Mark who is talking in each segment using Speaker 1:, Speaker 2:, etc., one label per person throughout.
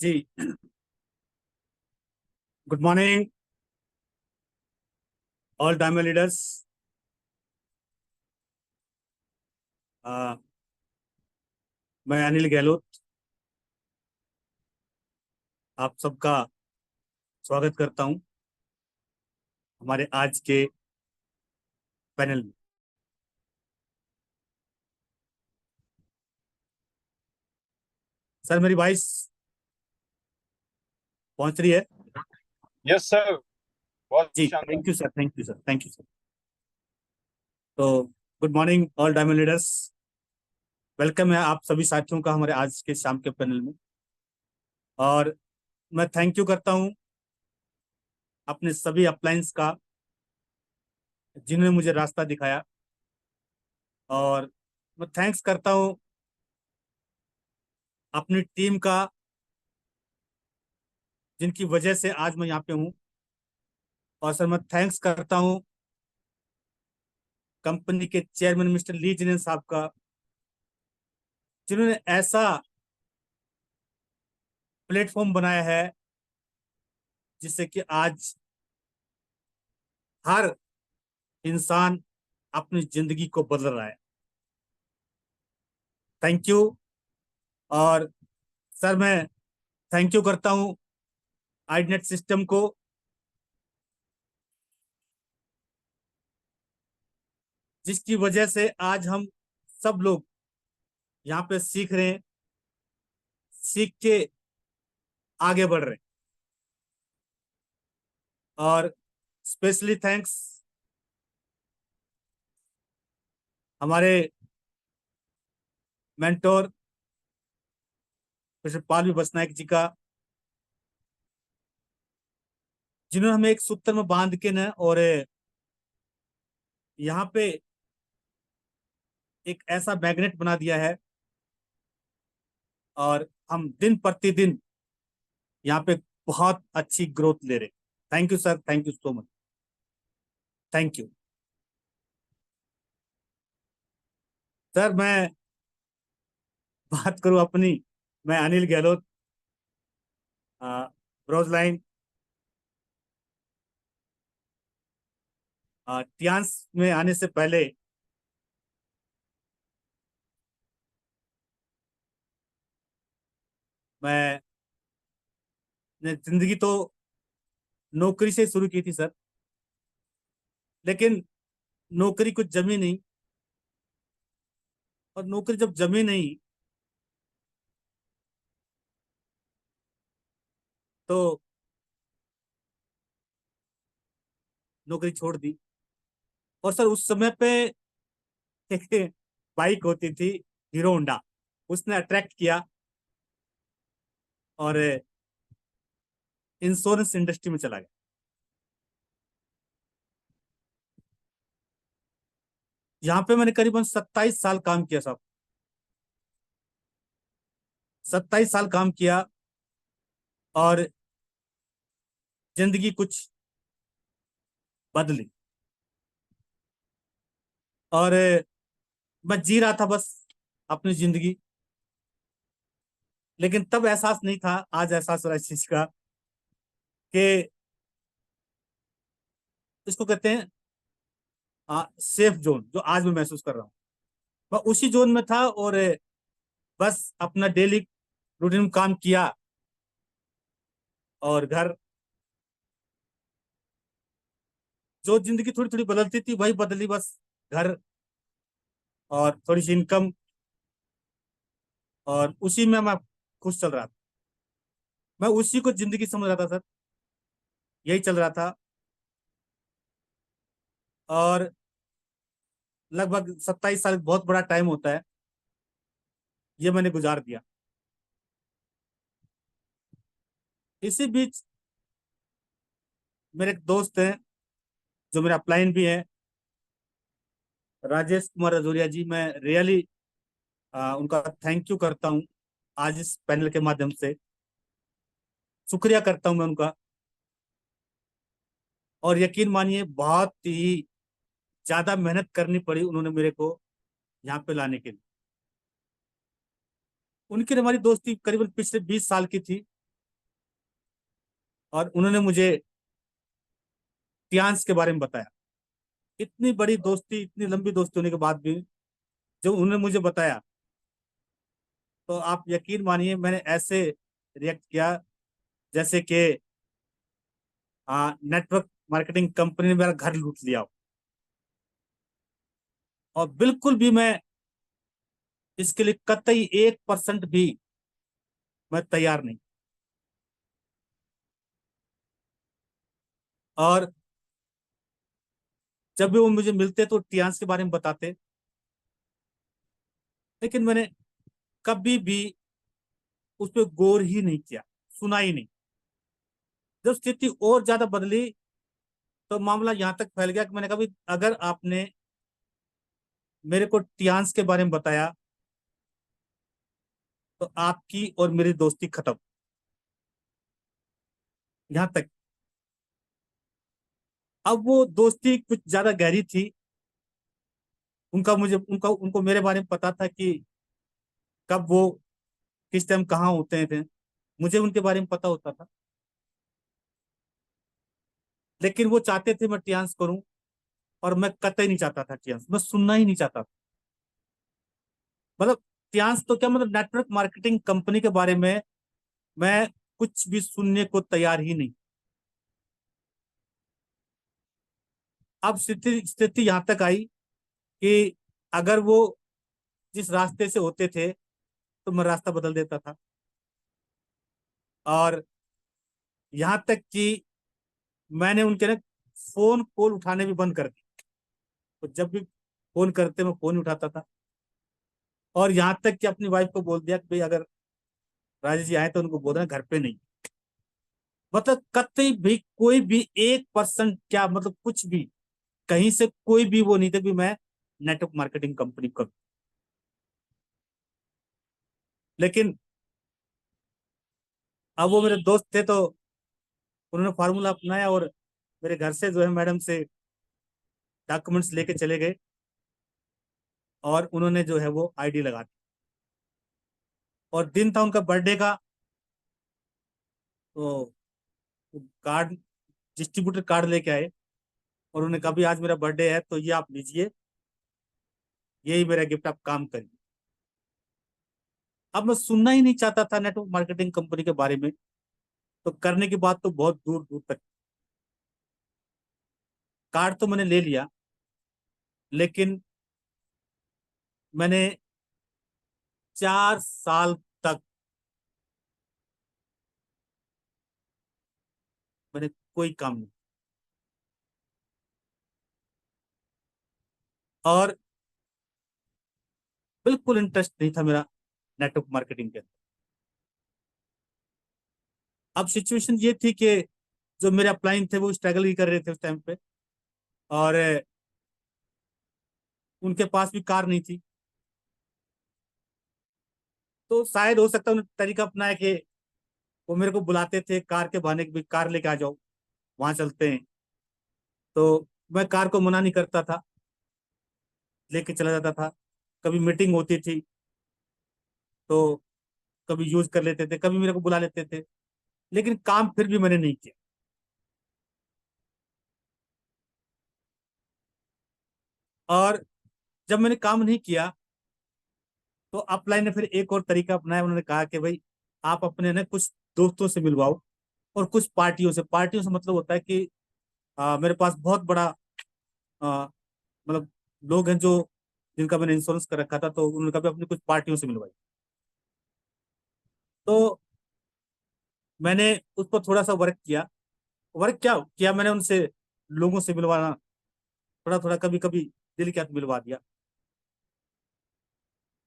Speaker 1: जी। Good morning all diamond leaders. मैं अनिल गहलोत आप सबका स्वागत करता हूं हमारे आज के पैनल में। सर मेरी वॉइस पहुंच रही है?
Speaker 2: यस सर, बहुत
Speaker 1: जी,
Speaker 2: शानदार।
Speaker 1: Thank you sir, thank you sir, thank you sir. तो good morning all diamond leaders. Welcome है आप सभी साथियों का हमारे आज के शाम के पैनल में। और मैं थैंक यू करता हूं अपने सभी अपलाइंस का जिन्होंने मुझे रास्ता दिखाया। और मैं थैंक्स करता हूं अपनी टीम का जिनकी वजह से आज मैं यहाँ पे हूँ। और सर मैं थैंक्स करता हूँ कंपनी के चेयरमैन मिस्टर ली जिनेन साहब का, जिन्होंने ऐसा प्लेटफॉर्म बनाया है जिससे कि आज हर इंसान अपनी जिंदगी को बदल रहा है। Thank you. और सर मैं थैंक यू करता हूँ आईनेट सिस्टम को, जिसकी वजह से आज हम सब लोग यहाँ पे सीख रहे हैं, सीख के आगे बढ़ रहे हैं। और स्पेशली थैंक्स हमारे मेंटोर मिस्टर पालवी बसनायक जी का, जिन्होंने हमें एक सूत्र में बांध के न और यहाँ पे एक ऐसा मैग्नेट बना दिया है। और हम दिन प्रतिदिन यहाँ पे बहुत अच्छी ग्रोथ ले रहे। Thank you sir, thank you so much, thank you. Sir मैं बात करूं अपनी, मैं Anil Gehlot, Broz line Tiens में आने से पहले मैं ने जिंदगी तो नौकरी से शुरू की थी सर, लेकिन नौकरी कुछ जमी नहीं। और नौकरी जब जमी नहीं तो नौकरी छोड़ दी। और सर उस समय पे एक बाइक होती थी हीरो होंडा, उसने अट्रैक्ट किया और इंश्योरेंस इंडस्ट्री में चला गया। यहाँ पे मैंने करीबन 27 साल काम किया साहब, 27 साल काम किया। और जिंदगी कुछ बदली। और मैं जी रहा था बस अपनी जिंदगी, लेकिन तब एहसास नहीं था, आज एहसास हो रहा है इस चीज का कि इसको कहते हैं सेफ जोन, जो आज मैं महसूस कर रहा हूँ। मैं उसी जोन में था और बस अपना डेली रूटीन में काम किया और घर, जो जिंदगी थोड़ी थोड़ी बदलती थी वही बदली बस। घर और थोड़ी सी इनकम, और उसी में मैं खुश चल रहा था। मैं उसी को जिंदगी समझ रहा था सर, यही चल रहा था। और लगभग 27 साल बहुत बड़ा टाइम होता है, ये मैंने गुजार दिया। इसी बीच मेरे एक दोस्त हैं जो मेरे अपलाइन भी हैं, राजेश कुमार रजोरिया जी। मैं रियली उनका थैंक यू करता हूँ आज इस पैनल के माध्यम से, शुक्रिया करता हूँ मैं उनका। और यकीन मानिए बहुत ही ज्यादा मेहनत करनी पड़ी उन्होंने मेरे को यहाँ पे लाने के लिए। उनकी और हमारी दोस्ती करीबन पिछले 20 साल की थी। और उन्होंने मुझे टियांस के बारे में बताया। इतनी बड़ी दोस्ती, इतनी लंबी दोस्ती होने के बाद भी जो उन्होंने मुझे बताया, तो आप यकीन मानिए मैंने ऐसे रिएक्ट किया जैसे कि नेटवर्क मार्केटिंग कंपनी ने मेरा घर लूट लिया हो। और बिल्कुल भी मैं इसके लिए कतई 1% भी मैं तैयार नहीं। और जब भी वो मुझे मिलते तो टियांस के बारे में बताते, लेकिन मैंने कभी भी उस पर गौर ही नहीं किया, सुना ही नहीं। जब स्थिति और ज्यादा बदली तो मामला यहां तक फैल गया कि मैंने कहा, अगर आपने मेरे को टियांस के बारे में बताया तो आपकी और मेरी दोस्ती खत्म। यहां तक। अब वो दोस्ती कुछ ज्यादा गहरी थी। उनको मेरे बारे में पता था कि कब वो किस टाइम कहाँ होते थे। मुझे उनके बारे में पता होता था। लेकिन वो चाहते थे मैं टियांस करूं, और मैं कतई नहीं चाहता था टियांस, मैं सुनना ही नहीं चाहता था। मतलब टियांस तो क्या, मतलब नेटवर्क मार्केटिंग कंपनी के बारे में मैं कुछ भी सुनने को तैयार ही नहीं। अब स्थिति यहां तक आई कि अगर वो जिस रास्ते से होते थे तो मैं रास्ता बदल देता था। और यहां तक कि मैंने उनके ना फोन कॉल उठाने भी बंद कर दी। तो जब भी फोन करते मैं फोन ही उठाता था। और यहाँ तक कि अपनी वाइफ को बोल दिया कि भाई अगर राजेश जी आए तो उनको बोलना घर पे नहीं। मतलब कतई भी कोई भी 1% क्या, मतलब कुछ भी कहीं से कोई भी वो नहीं थे भी मैं नेटवर्क मार्केटिंग कंपनी करूं। लेकिन अब वो मेरे दोस्त थे तो उन्होंने फार्मूला अपनाया, और मेरे घर से जो है मैडम से डॉक्यूमेंट्स लेके चले गए, और उन्होंने जो है वो आईडी लगा दी। और दिन था उनका बर्थडे का। तो कार्ड, डिस्ट्रीब्यूटर कार्ड लेके आए, और उन्होंने कहा भी आज मेरा बर्थडे है तो ये आप लीजिए, यही मेरा गिफ्ट, आप काम करिए। अब मैं सुनना ही नहीं चाहता था नेटवर्क मार्केटिंग कंपनी के बारे में। तो करने की बात तो बहुत दूर दूर तक। कार्ड तो मैंने ले लिया, लेकिन मैंने 4 साल तक मैंने कोई काम नहीं। और बिल्कुल इंटरेस्ट नहीं था मेरा नेटवर्क मार्केटिंग के अंदर। अब सिचुएशन ये थी कि जो मेरे अपलाइन थे वो स्ट्रगल ही कर रहे थे उस टाइम पे। और उनके पास भी कार नहीं थी। तो शायद हो सकता है उन्होंने तरीका अपनाया कि वो मेरे को बुलाते थे कार के बहाने कि भाई कार लेके आ जाओ, वहां चलते हैं। तो मैं कार को मना नहीं करता था, लेके चला जाता था। कभी मीटिंग होती थी तो कभी यूज कर लेते थे, कभी मेरे को बुला लेते थे। लेकिन काम फिर भी मैंने नहीं किया। और जब मैंने काम नहीं किया तो अपलाइन ने फिर एक और तरीका अपनाया। उन्होंने कहा कि भाई आप अपने ना कुछ दोस्तों से मिलवाओ, और कुछ पार्टियों से मतलब होता है कि मेरे पास बहुत बड़ा आ, मतलब लोग हैं जो जिनका मैंने इंश्योरेंस कर रखा था, तो उन्होंने कहा भी अपनी कुछ पार्टियों से मिलवाई। तो मैंने उस पर थोड़ा सा वर्क किया। वर्क क्या किया मैंने उनसे, लोगों से मिलवाना, थोड़ा थोड़ा कभी कभी दिल के हाथ मिलवा दिया।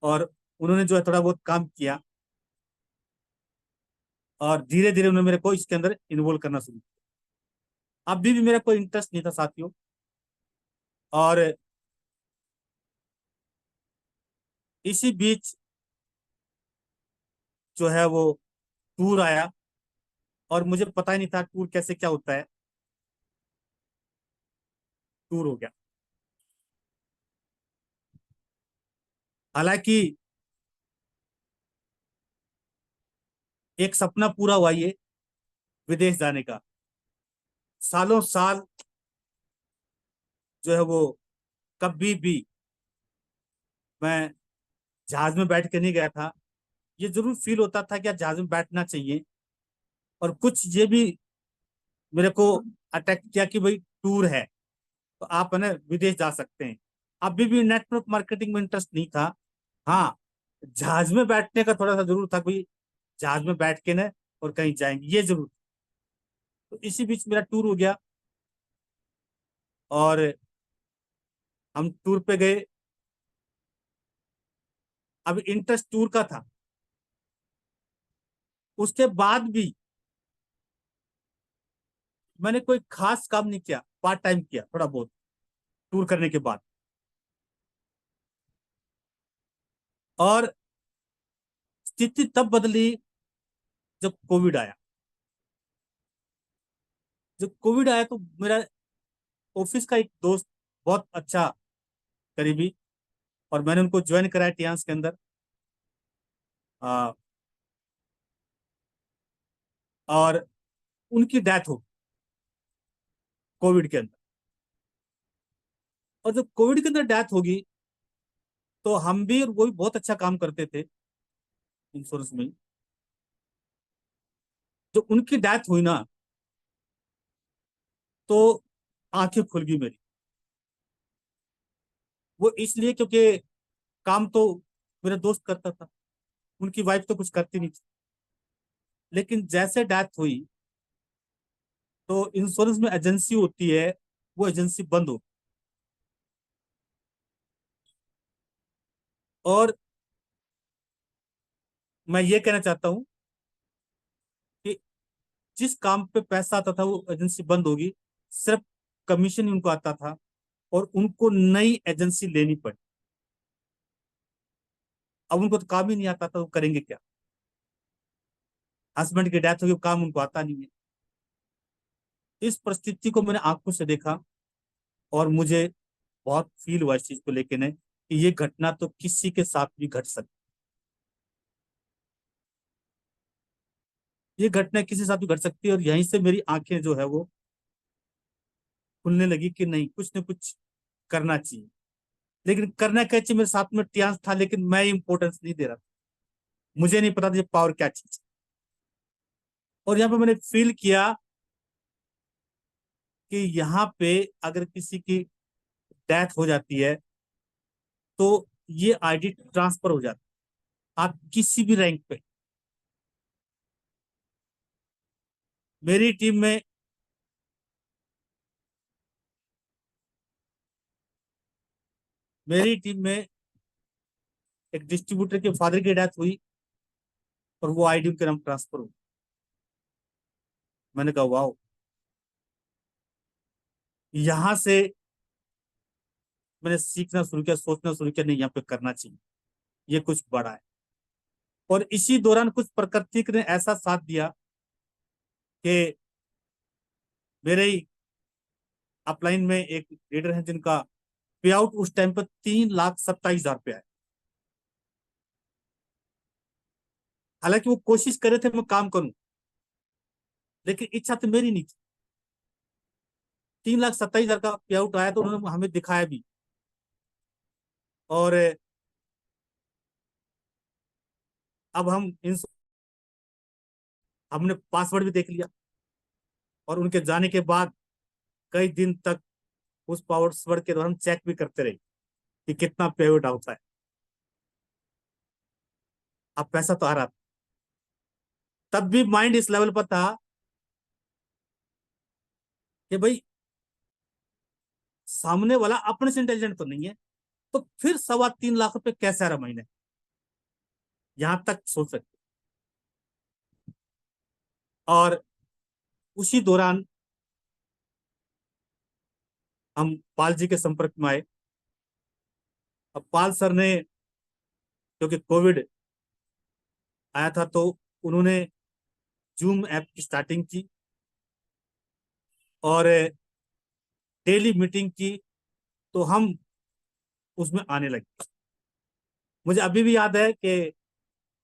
Speaker 1: और उन्होंने जो है थोड़ा बहुत काम किया, और धीरे धीरे उन्होंने मेरे को इसके अंदर इन्वॉल्व करना शुरू किया। अभी भी मेरा कोई इंटरेस्ट नहीं था साथियों। और इसी बीच जो है वो टूर आया, और मुझे पता ही नहीं था टूर कैसे क्या होता है। टूर हो गया। हालांकि एक सपना पूरा हुआ ये, विदेश जाने का। सालों साल जो है वो कभी भी मैं जहाज में बैठ के नहीं गया था। ये जरूर फील होता था कि यार जहाज में बैठना चाहिए। और कुछ ये भी मेरे को अटैक किया कि भाई टूर है तो आप है ना विदेश जा सकते हैं। अभी भी नेटवर्क मार्केटिंग में इंटरेस्ट नहीं था। हाँ, जहाज में बैठने का थोड़ा सा जरूर था, कोई जहाज में बैठ के ना और कहीं जाएंगे ये जरूर। तो इसी बीच मेरा टूर हो गया और हम टूर पे गए। अब इंटरेस्ट टूर का था। उसके बाद भी मैंने कोई खास काम नहीं किया, पार्ट टाइम किया थोड़ा बहुत टूर करने के बाद। और स्थिति तब बदली जब कोविड आया। जब कोविड आया तो मेरा ऑफिस का एक दोस्त, बहुत अच्छा करीबी, और मैंने उनको ज्वाइन कराया टियांस के अंदर। आ, और उनकी डेथ हो कोविड के अंदर। और जब कोविड के अंदर डेथ होगी तो हम भी और वो भी बहुत अच्छा काम करते थे इंश्योरेंस में। जब उनकी डेथ हुई ना तो आंखें खुल गई मेरी। वो इसलिए क्योंकि काम तो मेरा दोस्त करता था, उनकी वाइफ तो कुछ करती नहीं थी। लेकिन जैसे डेथ हुई तो इंश्योरेंस में एजेंसी होती है, वो एजेंसी बंद हो। और मैं ये कहना चाहता हूँ कि जिस काम पे पैसा आता था वो एजेंसी बंद होगी। सिर्फ कमीशन ही उनको आता था और उनको नई एजेंसी लेनी पड़ी। अब उनको तो काम ही नहीं आता था, वो करेंगे क्या? हस्बैंड की डेथ होगी, काम उनको आता नहीं है। इस परिस्थिति को मैंने आंखों से देखा और मुझे बहुत फील हुआ इस चीज को लेके ने कि ये घटना तो किसी के साथ भी घट सकती। ये घटना किसी के साथ भी घट सकती है। और यहीं से मेरी आंखें जो है वो खुलने लगी कि नहीं, कुछ न कुछ करना चाहिए। लेकिन करना क्या चाहिए, मेरे साथ में टियांस था लेकिन मैं इंपॉर्टेंस नहीं दे रहा था। मुझे नहीं पता था ये पावर क्या चीज है। और यहाँ पे मैंने फील किया कि यहाँ पे अगर किसी की डेथ हो जाती है तो ये आईडी ट्रांसफर हो जाता है, आप किसी भी रैंक पे। मेरी टीम में मेरी टीम में एक डिस्ट्रीब्यूटर के फादर की डेथ हुई और वो आईडी उनके नाम ट्रांसफर हो। मैंने कहा वाह। यहां से मैंने सीखना शुरू किया, सोचना शुरू किया, नहीं यहाँ पे करना चाहिए, ये कुछ बड़ा है। और इसी दौरान कुछ प्रकृति ने ऐसा साथ दिया कि मेरे ही अपलाइन में एक लीडर है जिनका पे आउट उस टाइम पर 3,27,000 रुपया है। हालांकि वो कोशिश कर रहे थे मैं काम करूं, लेकिन इच्छा तो मेरी नहीं थी। 3,27,000 का पे आउट आया तो उन्होंने हमें दिखाया भी। और अब हमने पासवर्ड भी देख लिया। और उनके जाने के बाद कई दिन तक उस पासवर्ड के दौरान चेक भी करते रहे कि कितना पे आउट होता है। अब पैसा तो आ रहा था। तब भी माइंड इस लेवल पर था कि भाई सामने वाला अपने से इंटेलिजेंट तो नहीं है, तो फिर 3.25 लाख रुपए कैसे आ रहा महीने, यहां तक सोच सकते। और उसी दौरान हम पाल जी के संपर्क में आए। अब पाल सर ने, क्योंकि कोविड आया था तो उन्होंने जूम ऐप की स्टार्टिंग की और डेली मीटिंग की। तो हम उसमें आने लगे। मुझे अभी भी याद है कि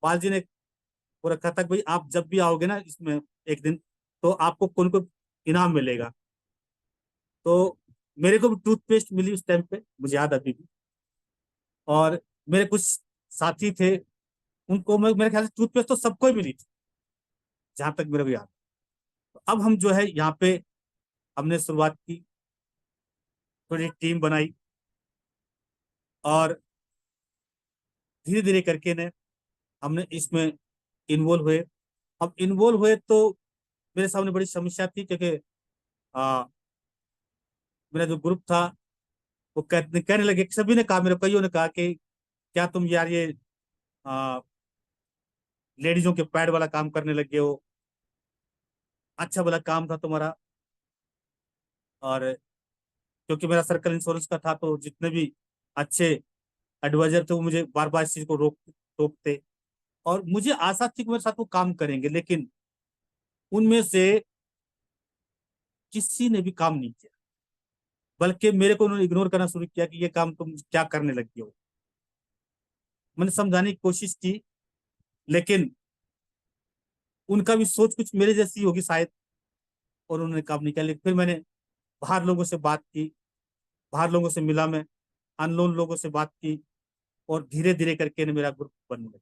Speaker 1: पाल जी ने वो रखा था कि भाई आप जब भी आओगे ना इसमें एक दिन, तो आपको कौन को इनाम मिलेगा। तो मेरे को भी टूथपेस्ट मिली उस टाइम पे, मुझे याद अभी भी। और मेरे कुछ साथी थे, उनको मेरे ख्याल से टूथपेस्ट तो सबको ही मिली थी, जहां तक मेरे को याद। तो अब हम जो है यहाँ पे हमने शुरुआत की, थोड़ी टीम बनाई, और धीरे धीरे करके ने हमने इसमें इन्वॉल्व हुए। अब इन्वॉल्व हुए तो मेरे सामने बड़ी समस्या थी, क्योंकि आ, मेरा जो ग्रुप था वो कहने लगे, सभी ने कहा, मेरे कईयों ने कहा कि क्या तुम यार ये आ, लेडीजों के पैड वाला काम करने लगे हो, अच्छा वाला काम था तुम्हारा। और क्योंकि मेरा सर्कल इंश्योरेंस का था, तो जितने भी अच्छे एडवाइजर थे वो मुझे बार बार इस चीज को रोकते। और मुझे आशा थी कि मेरे साथ वो काम करेंगे, लेकिन उनमें से किसी ने भी काम नहीं किया, बल्कि मेरे को उन्होंने इग्नोर करना शुरू किया कि ये काम तुम क्या करने लगी हो। मैंने समझाने की कोशिश की, लेकिन उनका भी सोच कुछ मेरे जैसी होगी शायद, और उन्होंने काम नहीं किया। लेकिन फिर मैंने बाहर लोगों से बात की, बाहर लोगों से मिला मैं, अननोन लोगों से बात की, और धीरे धीरे करके ने मेरा ग्रुप बनने लगा।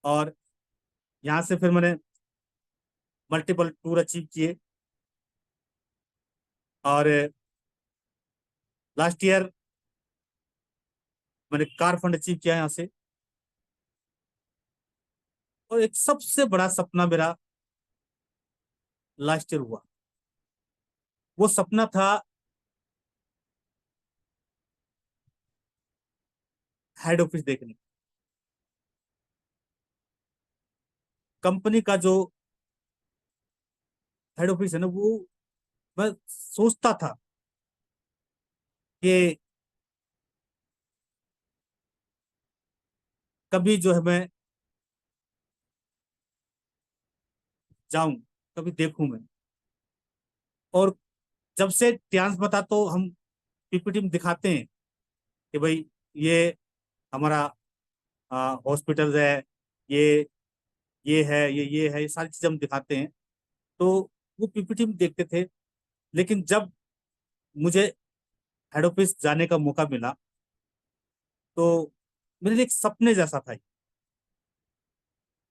Speaker 1: और यहाँ से फिर मैंने मल्टीपल टूर अचीव किए। और लास्ट ईयर मैंने कार फंड अचीव किया यहाँ से। और एक सबसे बड़ा सपना मेरा लास्ट ईयर हुआ। वो सपना था हेड ऑफिस देखने। कंपनी का जो हेड ऑफिस है ना, वो मैं सोचता था कि कभी जो है मैं जाऊं, कभी देखूं मैं। और जब से ध्यान बता, तो हम पीपीटी में दिखाते हैं कि भाई ये हमारा हॉस्पिटल है, ये ये है, ये है, ये सारी चीजें हम दिखाते हैं। तो वो पीपीटी में देखते थे। लेकिन जब मुझे हेड ऑफिस जाने का मौका मिला, तो मेरे लिए एक सपने जैसा था।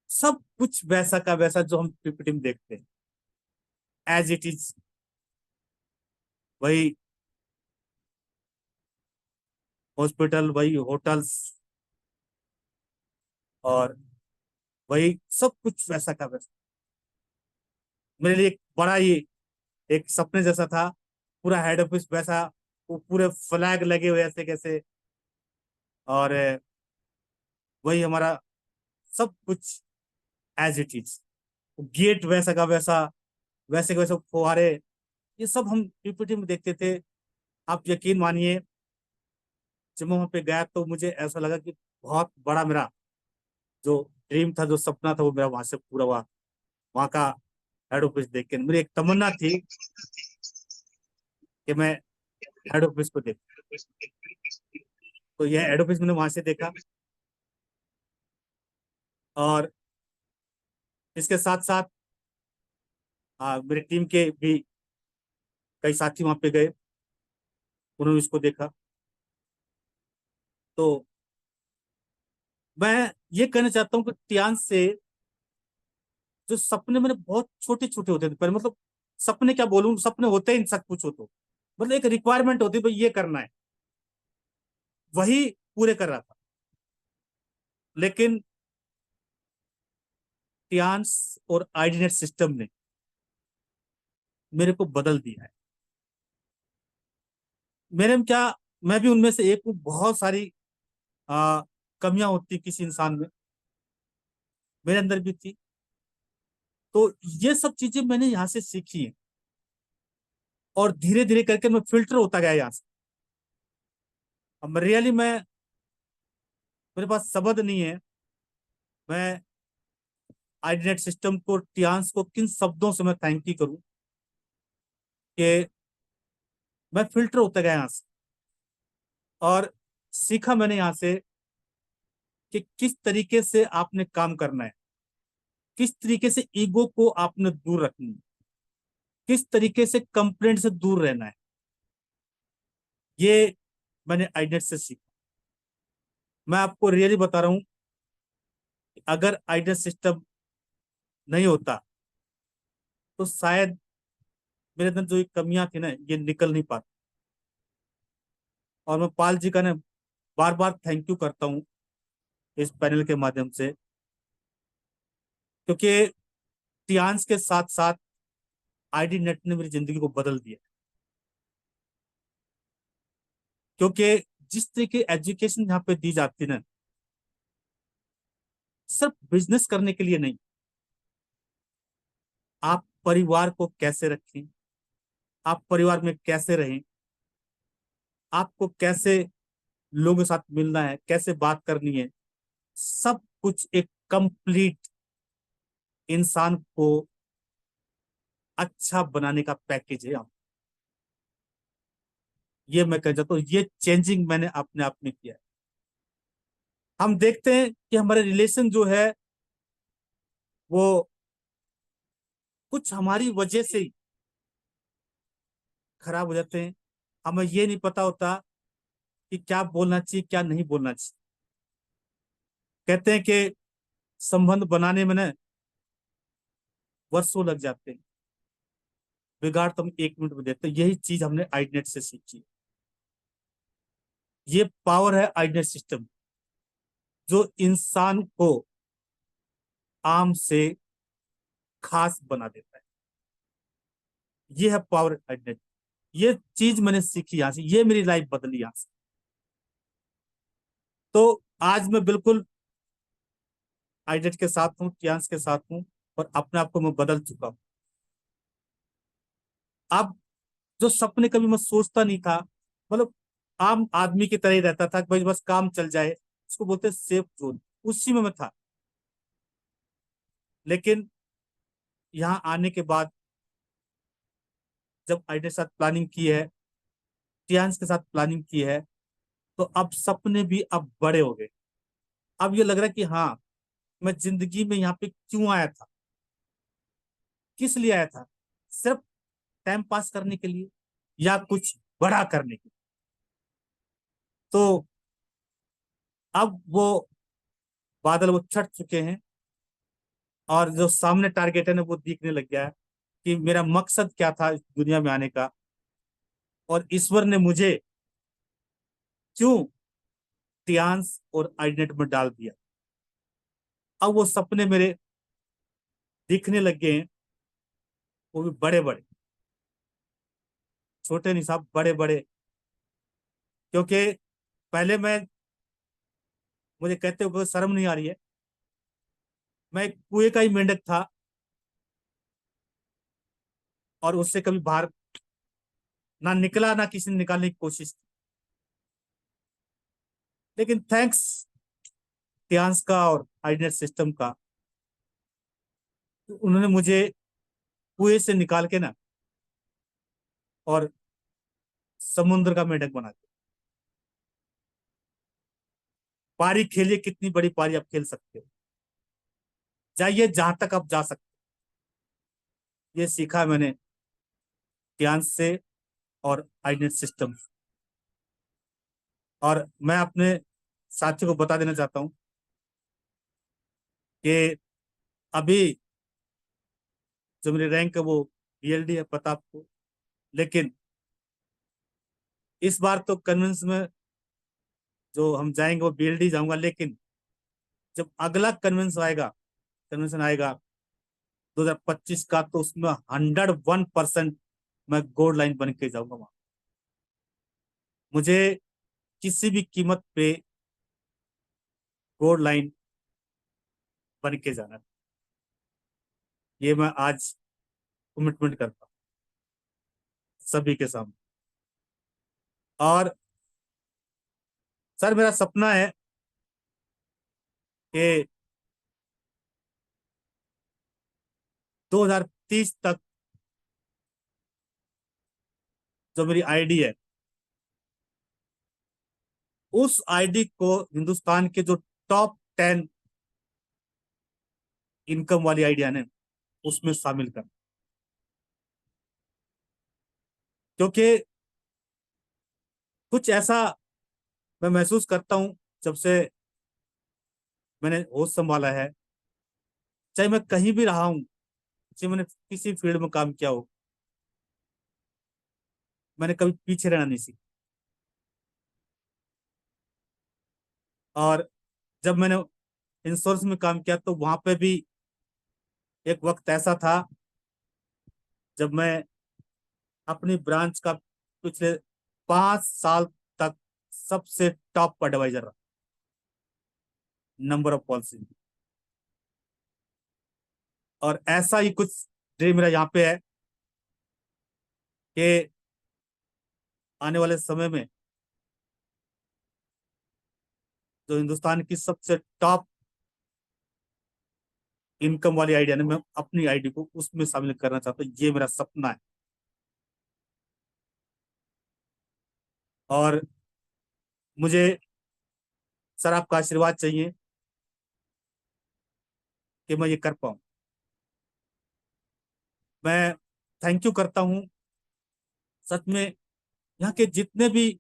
Speaker 1: सब कुछ वैसा का वैसा जो हम पीपीटी में देखते हैं, एज इट इज। वही हॉस्पिटल, वही होटल्स, और वही सब कुछ वैसा का वैसा। मेरे लिए एक बड़ा ही एक सपने जैसा था। पूरा हेड ऑफिस वैसा, वो पूरे फ्लैग लगे हुए ऐसे कैसे, और वही हमारा सब कुछ एज इट इज। गेट वैसा का वैसा, वैसे के वैसे फुहारे, ये सब हम पीपीटी में देखते थे। आप यकीन मानिए, जब मैं वहां पे गया तो मुझे ऐसा लगा कि बहुत बड़ा मेरा जो ड्रीम था, जो सपना था, वो मेरा वहां से पूरा हुआ। वहां का हेड ऑफिस देख के मेरी एक तमन्ना थी कि मैं हेड ऑफिस को देख। तो यह हेड ऑफिस मैंने वहां से देखा। और इसके साथ साथ मेरी टीम के भी कई साथी वहां पे गए, उन्होंने इसको देखा। तो मैं ये कहना चाहता हूँ कि टियान से जो सपने मैंने बहुत छोटे छोटे होते थे पहले, मतलब सपने क्या बोलूं, सपने होते ही सब कुछ हो, तो मतलब एक रिक्वायरमेंट होती है, भाई ये करना है, वही पूरे कर रहा था। लेकिन टियान्स और आईडीनेट सिस्टम ने मेरे को बदल दिया है। मेरे में क्या, मैं भी उनमें से एक हूँ। बहुत सारी आ, कमियां होती किसी इंसान में, मेरे अंदर भी थी। तो ये सब चीजें मैंने यहाँ से सीखी है, और धीरे धीरे करके मैं फिल्टर होता गया यहाँ से। अब रियली मैं, मेरे पास शब्द नहीं है, मैं आईडीनेट सिस्टम को, टियान्स को किन शब्दों से मैं थैंक यू करूं कि मैं फिल्टर होता गया यहाँ से। और सीखा मैंने यहाँ से कि किस तरीके से आपने काम करना है, किस तरीके से ईगो को आपने दूर रखनी है, किस तरीके से कंप्लेंट से दूर रहना है, ये मैंने आईनेट से सीखा। मैं आपको रियली बता रहा हूं, अगर आईनेट सिस्टम नहीं होता तो शायद मेरे अंदर जो ये कमियां थी ना, ये निकल नहीं पाती। और मैं पाल जी का ना बार बार थैंक यू करता हूँ इस पैनल के माध्यम से, क्योंकि टियान्स के साथ साथ आईडी नेट ने मेरी जिंदगी को बदल दिया। क्योंकि जिस तरह की एजुकेशन यहाँ पे दी जाती है ना, सिर्फ बिजनेस करने के लिए नहीं, आप परिवार को कैसे रखें, आप परिवार में कैसे रहें, आपको कैसे लोगों के साथ मिलना है, कैसे बात करनी है, सब कुछ एक कंप्लीट इंसान को अच्छा बनाने का पैकेज है। ये मैं कह जाता हूँ, ये चेंजिंग मैंने अपने आप में किया है। हम देखते हैं कि हमारे रिलेशन जो है वो कुछ हमारी वजह से ही खराब हो जाते हैं। हमें ये नहीं पता होता कि क्या बोलना चाहिए, क्या नहीं बोलना चाहिए। कहते हैं कि संबंध बनाने में ना वर्षों लग जाते हैं, बिगाड़ तो हम 1 मिनट में देते हैं। यही चीज हमने आईनेट से सीखी। ये पावर है आईनेट सिस्टम, जो इंसान को आम से खास बना देता है। ये है पावर आईनेट। ये चीज मैंने सीखी यहां से, ये मेरी लाइफ बदली यहां से। तो आज मैं बिल्कुल आईनेट के साथ हूँ, टियान्स के साथ हूँ, और अपने आप को मैं बदल चुका हूँ। अब जो सपने कभी मैं सोचता नहीं था, मतलब आम आदमी की तरह ही रहता था कि भाई बस काम चल जाए, उसको बोलते सेफ जोन, उसी में मैं था। लेकिन यहाँ आने के बाद जब आईडी के साथ प्लानिंग की है, टियान्स के साथ प्लानिंग की है, तो अब सपने भी अब बड़े हो गए। अब ये लग रहा है कि हाँ, मैं जिंदगी में यहाँ पे क्यों आया था, किस लिए आया था, सिर्फ टाइम पास करने के लिए या कुछ बड़ा करने के लिए। तो अब वो बादल वो छट चुके हैं, और जो सामने टारगेट है ना वो दिखने लग गया है कि मेरा मकसद क्या था इस दुनिया में आने का, और ईश्वर ने मुझे क्यों टियान्स और आईनेट में डाल दिया। अब वो सपने मेरे दिखने लग गए हैं, वो भी बड़े बड़े, छोटे नहीं साहब, बड़े बड़े। क्योंकि पहले मैं, मुझे कहते हुए शर्म नहीं आ रही है, मैं एक कुएं का ही मेंढक था, और उससे कभी बाहर ना निकला, ना किसी ने निकालने की कोशिश की। लेकिन थैंक्स टियान्स का और आईनेट सिस्टम का, तो उन्होंने मुझे कुएं से निकाल के ना और समुद्र का मेंढक बना दिया। पारी खेलिए, कितनी बड़ी पारी आप खेल सकते हो, जाइए जहां तक आप जा सकते हो। ये सीखा मैंने टियान्स से और आईनेट सिस्टम। और मैं अपने साथियों को बता देना चाहता हूँ कि अभी जो मेरी रैंक है वो बीएलडी है, पता आपको। लेकिन इस बार तो कन्वेंस में जो हम जाएंगे वो बीएलडी जाऊंगा। लेकिन जब अगला कन्वेंशन आएगा 2025 का, तो उसमें 101% मैं गोल्ड लाइन बन के जाऊंगा वहां। मुझे किसी भी कीमत पे गोल्ड लाइन बन के जाना है। ये मैं आज कमिटमेंट करता हूँ सभी के सामने। और सर, मेरा सपना है कि 2030 तक जो मेरी आईडी है, उस आईडी को हिंदुस्तान के जो टॉप 10 इनकम वाली आइडिया ने उसमें शामिल कर, क्योंकि कुछ ऐसा मैं महसूस करता हूं जब से मैंने होश संभाला है, चाहे मैं कहीं भी रहा हूं, चाहे मैंने किसी फील्ड में काम किया हो, मैंने कभी पीछे रहना नहीं सीखा। और जब मैंने इंश्योरेंस में काम किया तो वहां पे भी एक वक्त ऐसा था जब मैं अपनी ब्रांच का पिछले 5 साल तक सबसे टॉप एडवाइजर रहा, नंबर ऑफ पॉलिसी। और ऐसा ही कुछ ड्रीम मेरा यहाँ पे है कि आने वाले समय में जो हिंदुस्तान की सबसे टॉप इनकम वाली आइडिया ने, मैं अपनी आईडी को उसमें शामिल करना चाहता हूँ। ये मेरा सपना है। और मुझे सर आपका आशीर्वाद चाहिए कि मैं ये कर पाऊँ। मैं थैंक यू करता हूँ सच में, यहाँ के जितने भी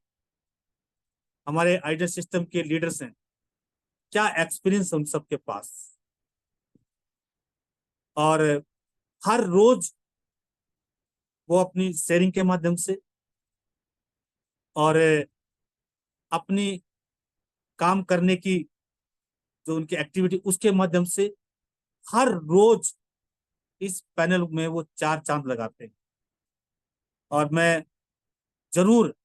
Speaker 1: हमारे आइडिया सिस्टम के लीडर्स हैं, क्या एक्सपीरियंस उन सबके पास। और हर रोज वो अपनी शेयरिंग के माध्यम से और अपनी काम करने की जो उनकी एक्टिविटी उसके माध्यम से हर रोज इस पैनल में वो चार चांद लगाते हैं। और मैं जरूर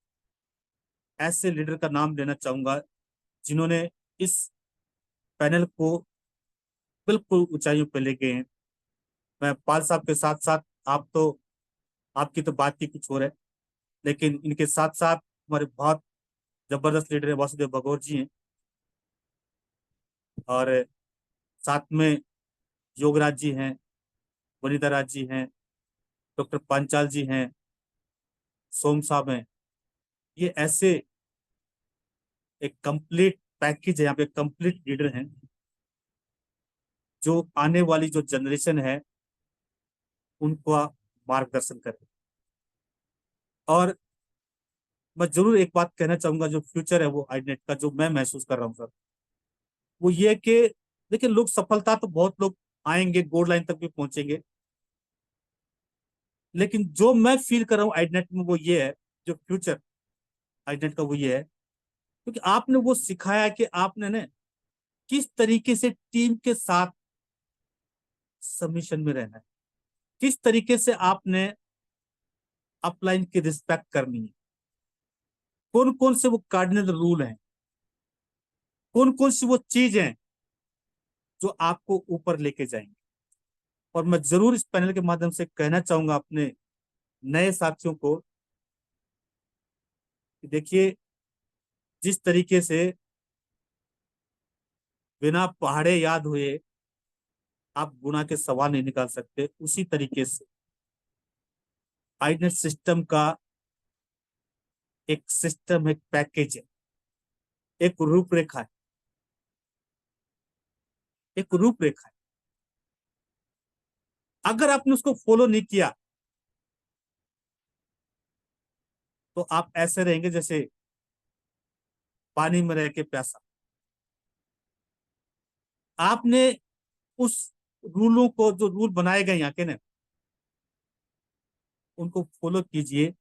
Speaker 1: ऐसे लीडर का नाम लेना चाहूंगा जिन्होंने इस पैनल को बिल्कुल ऊंचाइयों पर ले गए हैं। मैं पाल साहब के साथ साथ, आप तो, आपकी तो बात ही कुछ और है, लेकिन इनके साथ साथ हमारे बहुत जबरदस्त लीडर है वासुदेव भगोर जी हैं, और साथ में योगराज जी हैं, वनिता राज जी हैं, डॉक्टर पांचाल जी हैं, सोम साहब हैं। ये ऐसे एक कंप्लीट पैकेज है, यहाँ पे कंप्लीट लीडर हैं जो आने वाली जो जनरेशन है उनको मार्गदर्शन करें। और मैं जरूर एक बात कहना चाहूंगा, जो फ्यूचर है वो आईनेट का जो मैं महसूस कर रहा हूँ सर, वो ये कि देखिए, लोग सफलता तो बहुत लोग आएंगे, गोल्ड लाइन तक भी पहुंचेंगे, लेकिन जो मैं फील कर रहा हूँ आईनेट में वो ये है, जो फ्यूचर आईनेट का वो ये है, क्योंकि आपने वो सिखाया कि आपने ने किस तरीके से टीम के साथ सबमिशन में रहना है, किस तरीके से आपने अपलाइन की रिस्पेक्ट करनी है, कौन कौन से वो कार्डिनल रूल हैं, कौन कौन सी वो चीज हैं जो आपको ऊपर लेके जाएंगे। और मैं जरूर इस पैनल के माध्यम से कहना चाहूंगा अपने नए साथियों को कि देखिए, जिस तरीके से बिना पहाड़े याद हुए आप गुना के सवाल नहीं निकाल सकते, उसी तरीके से आईनेट सिस्टम का एक सिस्टम, एक पैकेज है, एक रूपरेखा है, एक रूपरेखा है। अगर आपने उसको फॉलो नहीं किया तो आप ऐसे रहेंगे जैसे पानी में रह के प्यासा। आपने उस रूलों को, जो रूल बनाए गए यहाँ के ने, उनको फॉलो कीजिए।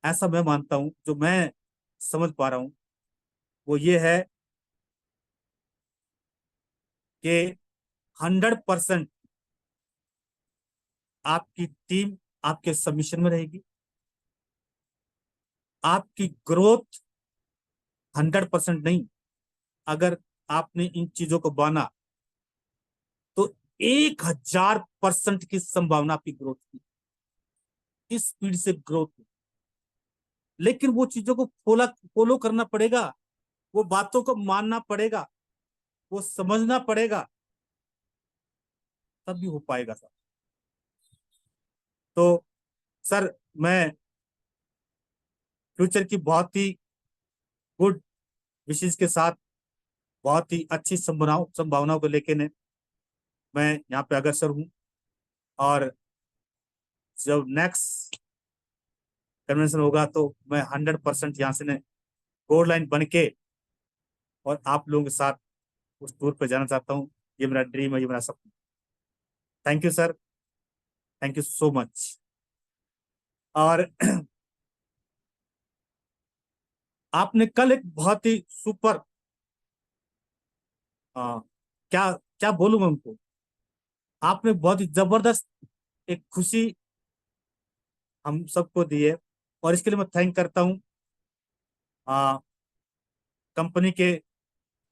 Speaker 1: ऐसा मैं मानता हूं, जो मैं समझ पा रहा हूं वो ये है कि 100% आपकी टीम आपके सबमिशन में रहेगी, आपकी ग्रोथ 100% नहीं, अगर आपने इन चीजों को बाना तो 1000% की संभावना आपकी ग्रोथ की, इस स्पीड से ग्रोथ की। लेकिन वो चीजों को फॉलो फॉलो करना पड़ेगा, वो बातों को मानना पड़ेगा, वो समझना पड़ेगा, तब भी हो पाएगा सर। तो सर, मैं फ्यूचर की बहुत ही गुड विशेष के साथ, बहुत ही अच्छी संभावनाओं संभावनाओं को लेके ने मैं यहाँ पे अग्रसर हूँ। और जब नेक्स्ट कन्वेंशन होगा तो मैं 100% यहाँ से गोल्ड लाइन बन के और आप लोगों के साथ उस टूर पे जाना चाहता हूँ। ये मेरा ड्रीम है, ये मेरा सपना। Thank you sir, thank you so much. और आपने कल एक बहुत ही सुपर, क्या क्या बोलूं मैं उनको, आपने बहुत ही जबरदस्त एक खुशी हम सबको दी है। और इसके लिए मैं थैंक करता हूँ कंपनी के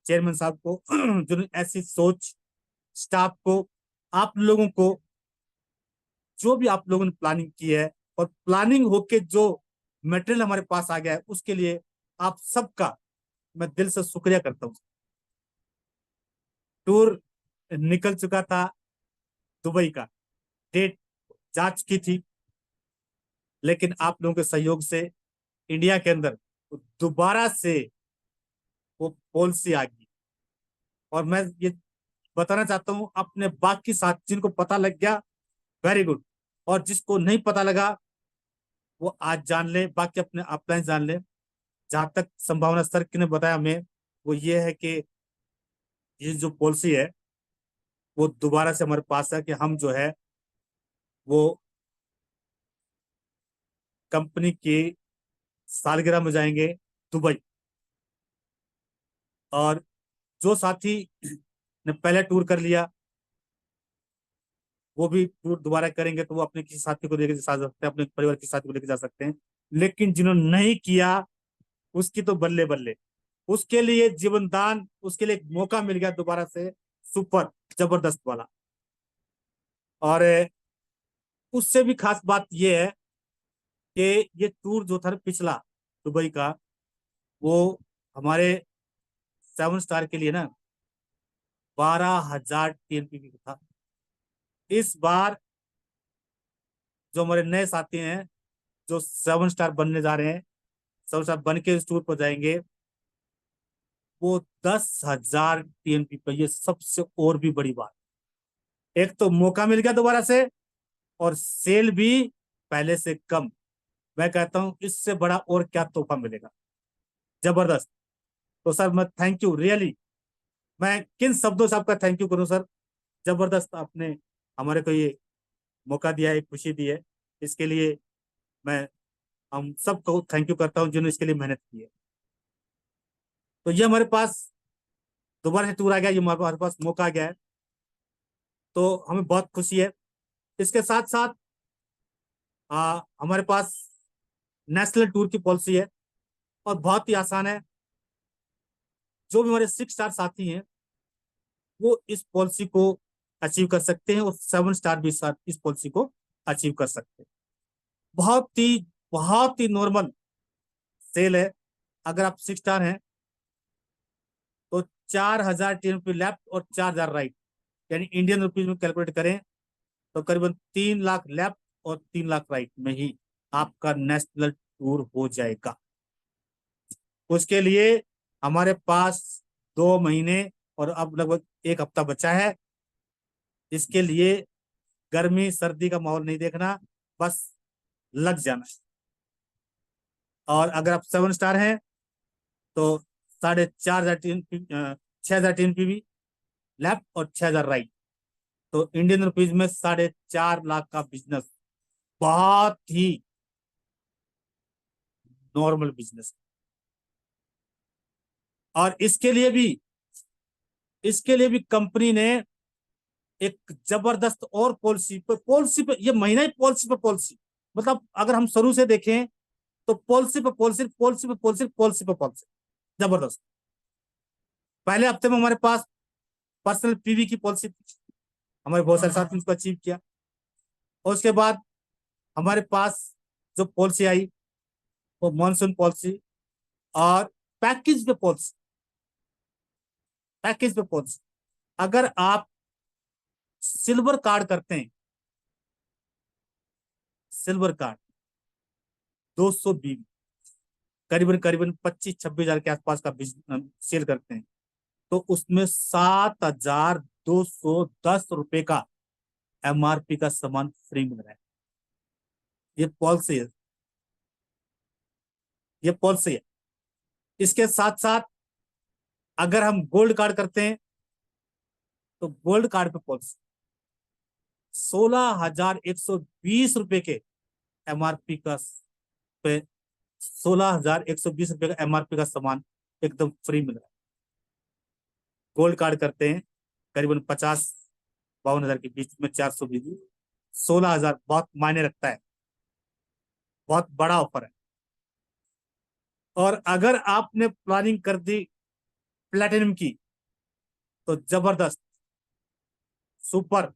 Speaker 1: चेयरमैन साहब को जिन्होंने ऐसी सोच, स्टाफ को, आप लोगों को, जो भी आप लोगों ने प्लानिंग की है और प्लानिंग होके जो मटेरियल हमारे पास आ गया है, उसके लिए आप सबका मैं दिल से शुक्रिया करता हूँ। टूर निकल चुका था, दुबई का डेट जा चुकी थी, लेकिन आप लोगों के सहयोग से इंडिया के अंदर दोबारा से वो पॉलिसी आ गई। और मैं ये बताना चाहता हूँ अपने बाकी साथ, जिनको पता लग गया वेरी गुड, और जिसको नहीं पता लगा वो आज जान ले, बाकी अपने अपलाइन जान ले। जहां तक संभावना सर ने बताया हमें, वो ये है कि ये जो पॉलिसी है वो दोबारा से हमारे पास है कि हम जो है वो कंपनी की सालगिरह में जाएंगे दुबई। और जो साथी ने पहले टूर कर लिया वो भी टूर दोबारा करेंगे, तो वो अपने किसी साथी को लेकर जा सकते हैं, अपने परिवार के साथी को लेकर जा सकते हैं। लेकिन जिन्होंने नहीं किया उसकी तो बल्ले बल्ले, उसके लिए जीवन दान, उसके लिए एक मौका मिल गया दोबारा से, सुपर जबरदस्त वाला। और उससे भी खास बात यह है कि ये टूर जो था पिछला दुबई का, वो हमारे 7 स्टार के लिए ना 12,000 TNPP था। इस बार जो हमारे नए साथी हैं जो 7 स्टार बनने जा रहे हैं, 7 स्टार बन के इस टूर पर जाएंगे, वो 10,000 TNPP। ये सबसे और भी बड़ी बात, एक तो मौका मिल गया दोबारा से, और सेल भी पहले से कम। मैं कहता हूं इससे बड़ा और क्या तोहफा मिलेगा। जबरदस्त। तो सर मैं थैंक यू रियली, मैं किन शब्दों से आपका थैंक यू करूं सर। जबरदस्त आपने हमारे को ये मौका दिया है, खुशी दी है। इसके लिए मैं हम सबको थैंक यू करता हूं जिन्होंने इसके लिए मेहनत की है। तो ये हमारे पास दोबारा से टूर आ गया, ये हमारे पास मौका आ गया है, तो हमें बहुत खुशी है। इसके साथ साथ हमारे पास नेशनल टूर की पॉलिसी है, और बहुत ही आसान है। जो भी हमारे 6 स्टार साथी हैं वो इस पॉलिसी को अचीव कर सकते हैं, और 7 स्टार भी साथ इस पॉलिसी को अचीव कर सकते हैं। बहुत ही नॉर्मल सेल है। अगर आप 6 स्टार हैं तो 4,000 TNP लेफ्ट और 4,000 राइट, यानी इंडियन रुपीज में कैलकुलेट करें तो करीबन 3 लाख लेफ्ट और 3 लाख राइट में ही आपका नेशनल टूर हो जाएगा। उसके लिए हमारे पास 2 महीने और अब लगभग 1 हफ्ता बचा है। इसके लिए गर्मी सर्दी का माहौल नहीं देखना, बस लग जाना है। और अगर आप 7 स्टार हैं तो 4,500 6,000 TNPB लेफ्ट और 6,000 राइट, तो इंडियन रुपीज में 4.5 लाख का बिजनेस, बहुत ही नॉर्मल बिजनेस। और इसके लिए भी कंपनी ने एक जबरदस्त और पॉलिसी पे ये महीना ही पॉलिसी पे पॉलिसी, मतलब अगर हम शुरू से देखें तो पॉलिसी पे पॉलिसी, पॉलिसी पे पॉलिसी, पॉलिसी पे पॉलिसी, जबरदस्त। पहले हफ्ते में हमारे पास पर्सनल PV की पॉलिसी थी, हमारे बहुत सारे साथी उसको अचीव किया। और उसके बाद हमारे पास जो पॉलिसी आई वो मानसून पॉलिसी और पैकेज पे पॉलिसी। पैकेज पे पॉलिसी, अगर आप सिल्वर कार्ड करते हैं, सिल्वर कार्ड 220, करीबन करीबन 25-26 हजार के आसपास का सेल करते हैं, तो उसमें 7,000 210 रुपए का MRP का सामान फ्री मिल रहा है। ये पॉलिसी है, ये पॉलिसी है। इसके साथ साथ अगर हम गोल्ड कार्ड करते हैं तो गोल्ड कार्ड पे पॉलिसी 16,120 रुपए के MRP का, पे 16,120 रुपए का MRP का सामान एकदम फ्री मिल रहा है। गोल्ड कार्ड करते हैं करीबन 50-52 हजार के बीच में, 420, 16,000 बहुत मायने रखता है, बहुत बड़ा ऑफर है। और अगर आपने प्लानिंग कर दी प्लेटिनम की तो जबरदस्त, सुपर।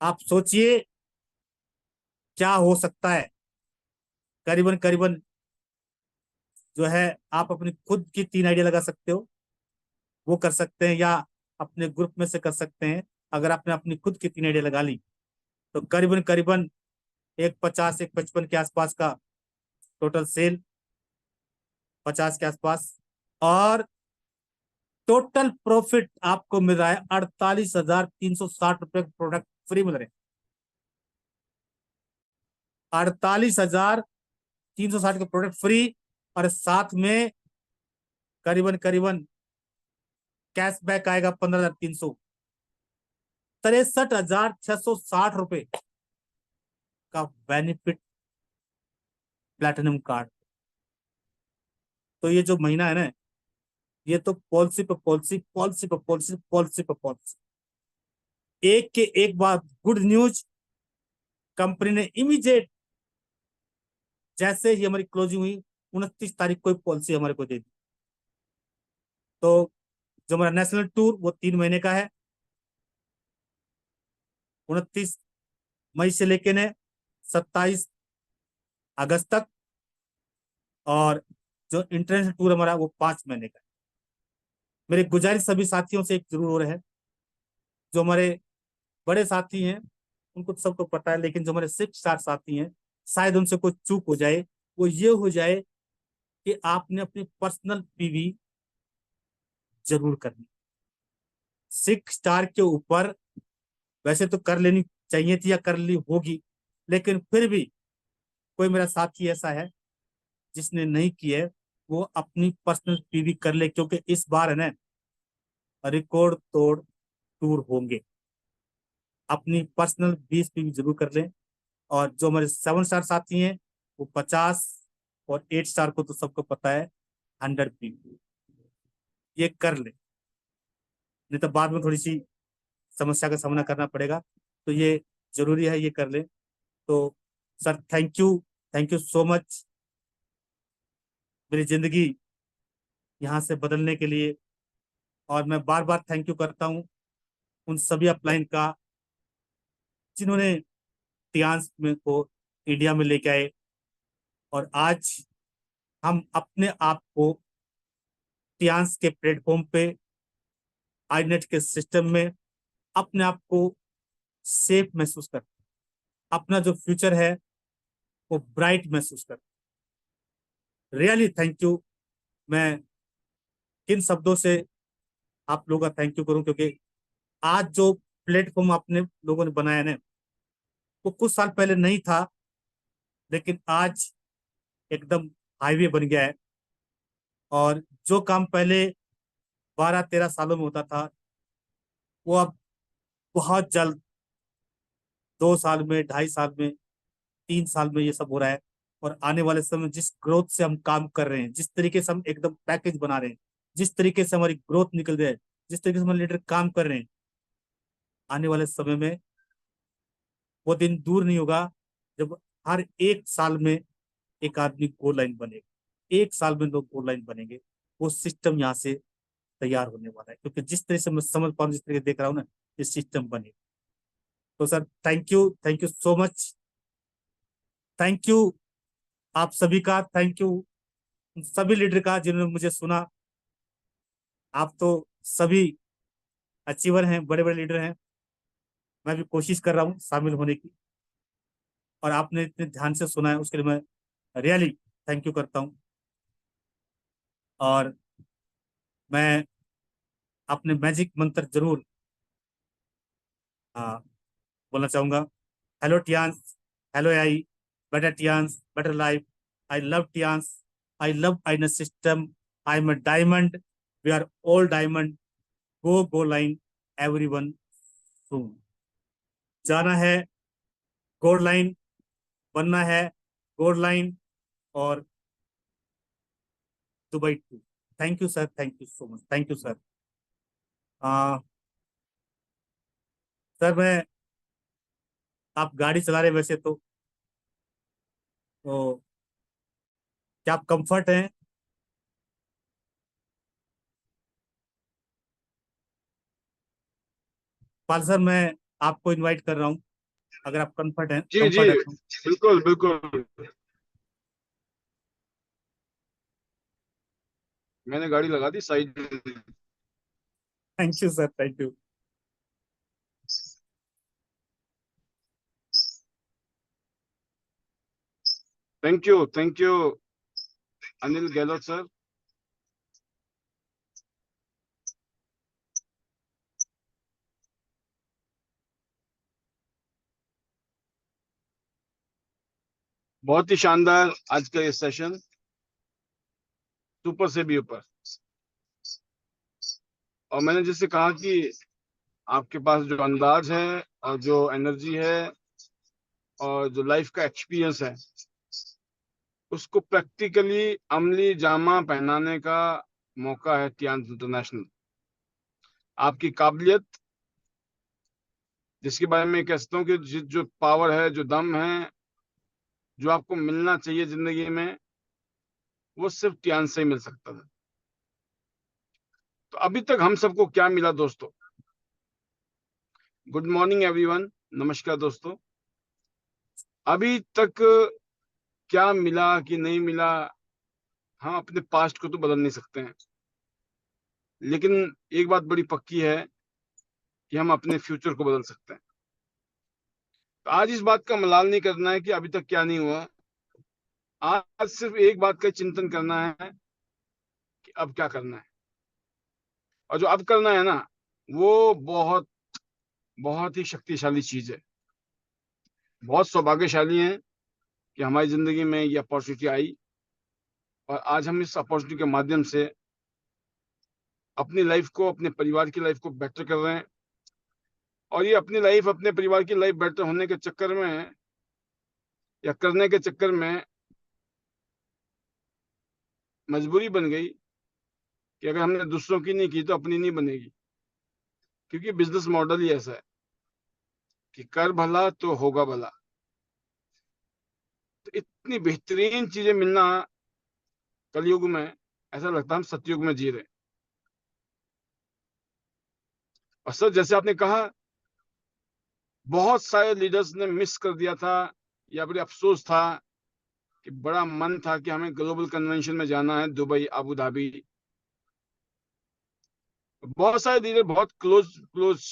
Speaker 1: आप सोचिए क्या हो सकता है। करीबन करीबन जो है, आप अपनी खुद की 3 आइडिया लगा सकते हो, वो कर सकते हैं, या अपने ग्रुप में से कर सकते हैं। अगर आपने अपनी खुद की 3 आइडिया लगा ली तो करीबन करीबन 150 155 के आसपास का टोटल सेल, 50 के आसपास। और टोटल प्रॉफिट आपको मिल रहा है 48,360 रुपए के प्रोडक्ट फ्री मिल रहे हैं। 48,360 के प्रोडक्ट फ्री, और साथ में करीबन करीबन कैशबैक आएगा 15,300, 63,660 रुपए का बेनिफिट प्लैटिनम कार्ड। तो ये जो महीना है ना, ये तो पॉलिसी पे पॉलिसी, पॉलिसी पे पॉलिसी, पॉलिसी पे पॉलिसी। एक के एक बात गुड न्यूज, कंपनी ने इमीडिएट जैसे ही हमारी क्लोजिंग हुई 29 तारीख को पॉलिसी हमारे को दे दी। तो जो हमारा नेशनल टूर वो 3 महीने का है, 29 मई से लेके ने 27 अगस्त तक। और जो इंटरनेशनल टूर हमारा वो 5 महीने का है। मेरी गुजारिश सभी साथियों से एक जरूर हो रहा है, जो हमारे बड़े साथी हैं उनको तो सबको पता है, लेकिन जो हमारे 6 स्टार साथी हैं शायद उनसे कोई चूक हो जाए, वो ये हो जाए कि आपने अपनी पर्सनल PV जरूर करनी। 6 स्टार के ऊपर वैसे तो कर लेनी चाहिए थी या कर ली होगी, लेकिन फिर भी कोई मेरा साथी ऐसा है जिसने नहीं की है, वो अपनी पर्सनल PV कर ले, क्योंकि इस बार है ना रिकॉर्ड तोड़ टूर होंगे। अपनी पर्सनल 20 PV जरूर कर लें। और जो हमारे 7 स्टार साथी हैं वो 50, और 8 स्टार को तो सबको पता है 100 PV ये कर ले, नहीं तो बाद में थोड़ी सी समस्या का सामना करना पड़ेगा। तो ये जरूरी है, ये कर ले। तो sir thank you so much मेरी जिंदगी यहाँ से बदलने के लिए। और मैं बार बार थैंक यू करता हूँ उन सभी अपलाइन का जिन्होंने टियांस में को इंडिया में लेके आए, और आज हम अपने आप को टियांस के प्लेटफॉर्म पे, आईनेट के सिस्टम में अपने आप को सेफ महसूस करते हैं। अपना जो फ्यूचर है वो ब्राइट महसूस करते हैं। Really thank you. मैं किन शब्दों से आप लोगों का थैंक यू करूं, क्योंकि आज जो प्लेटफॉर्म आपने लोगों ने बनाया ना, वो कुछ साल पहले नहीं था, लेकिन आज एकदम हाईवे बन गया है। और जो काम पहले 12-13 सालों में होता था, वो अब बहुत जल्द 2 साल में, 2.5 साल में, 3 साल में ये सब हो रहा है। और आने वाले समय में जिस ग्रोथ से हम काम कर रहे हैं, जिस तरीके से हम एकदम पैकेज बना रहे हैं, जिस तरीके से हमारी ग्रोथ निकल रही है, जिस तरीके से हमारे लीडर काम कर रहे हैं, आने वाले समय में वो दिन दूर नहीं होगा जब हर 1 साल में एक आदमी गोल लाइन बनेगा, 1 साल में लोग गोल लाइन बनेंगे। वो सिस्टम यहाँ से तैयार होने वाला है, क्योंकि जिस तरह से मैं समझ पा रहा हूँ, जिस तरह से देख रहा हूँ ना, ये सिस्टम बनेगा। तो sir thank you so much. Thank you आप सभी का, थैंक यू सभी लीडर का जिन्होंने मुझे सुना। आप तो सभी अचीवर हैं, बड़े बड़े लीडर हैं। मैं भी कोशिश कर रहा हूँ शामिल होने की, और आपने इतने ध्यान से सुना है उसके लिए मैं रियली थैंक यू करता हूँ। और मैं अपने मैजिक मंत्र जरूर बोलना चाहूंगा। Hello Tiens, hello I, better Tiens, better life. I love Tiens, I love Tiens system. I am a diamond, we are all diamond. Go go line, everyone soon. जाना है गोल्ड लाइन, बनना है gold line, और Dubai too. Thank you sir, thank you so much, thank you sir. Sir मैं, आप गाड़ी चला रहे वैसे तो क्या आप कंफर्ट हैं? पाल सर, मैं आपको इनवाइट कर रहा हूँ, अगर आप कंफर्ट हैं,
Speaker 2: जी जी,
Speaker 1: कंफर्ट है तो।
Speaker 2: बिल्कुल बिल्कुल। मैंने गाड़ी लगा दी साइड में।
Speaker 1: Thank you sir, thank you.
Speaker 2: Thank you Anil Gehlot sir. बहुत ही शानदार आज का ये सेशन, सुपर से भी ऊपर। और मैंने जैसे कहा कि आपके पास जो अंदाज है और जो एनर्जी है और जो लाइफ का एक्सपीरियंस है, उसको प्रैक्टिकली अमली जामा पहनाने का मौका है टियान इंटरनेशनल। आपकी काबिलियत, जिसके बारे में कहता हूँ कि जो पावर है, जो दम है, जो आपको मिलना चाहिए जिंदगी में, वो सिर्फ टियान से ही मिल सकता था। तो अभी तक हम सबको क्या मिला दोस्तों? गुड मॉर्निंग एवरीवन, नमस्कार दोस्तों। अभी तक क्या मिला कि नहीं मिला, हम अपने पास्ट को तो बदल नहीं सकते हैं, लेकिन एक बात बड़ी पक्की है कि हम अपने फ्यूचर को बदल सकते हैं। तो आज इस बात का मलाल नहीं करना है कि अभी तक क्या नहीं हुआ। आज सिर्फ एक बात का चिंतन करना है कि अब क्या करना है। और जो अब करना है ना, वो बहुत बहुत ही शक्तिशाली चीज है। बहुत सौभाग्यशाली हैं कि हमारी जिंदगी में ये अपॉर्चुनिटी आई, और आज हम इस अपॉर्चुनिटी के माध्यम से अपनी लाइफ को, अपने परिवार की लाइफ को बेटर कर रहे हैं। और ये अपनी लाइफ, अपने परिवार की लाइफ बेटर होने के चक्कर में या करने के चक्कर में मजबूरी बन गई कि अगर हमने दूसरों की नहीं की तो अपनी नहीं बनेगी। क्योंकि बिजनेस मॉडल ही ऐसा है कि कर भला तो होगा भला। तो इतनी बेहतरीन चीजें मिलना कलयुग में, ऐसा लगता है हम सतयुग में जी रहे हैं। और सर, जैसे आपने कहा, बहुत सारे लीडर्स ने मिस कर दिया था, या बड़े अफसोस था कि बड़ा मन था कि हमें ग्लोबल कन्वेंशन में जाना है, दुबई, अबू धाबी। बहुत सारे लीडर बहुत क्लोज क्लोज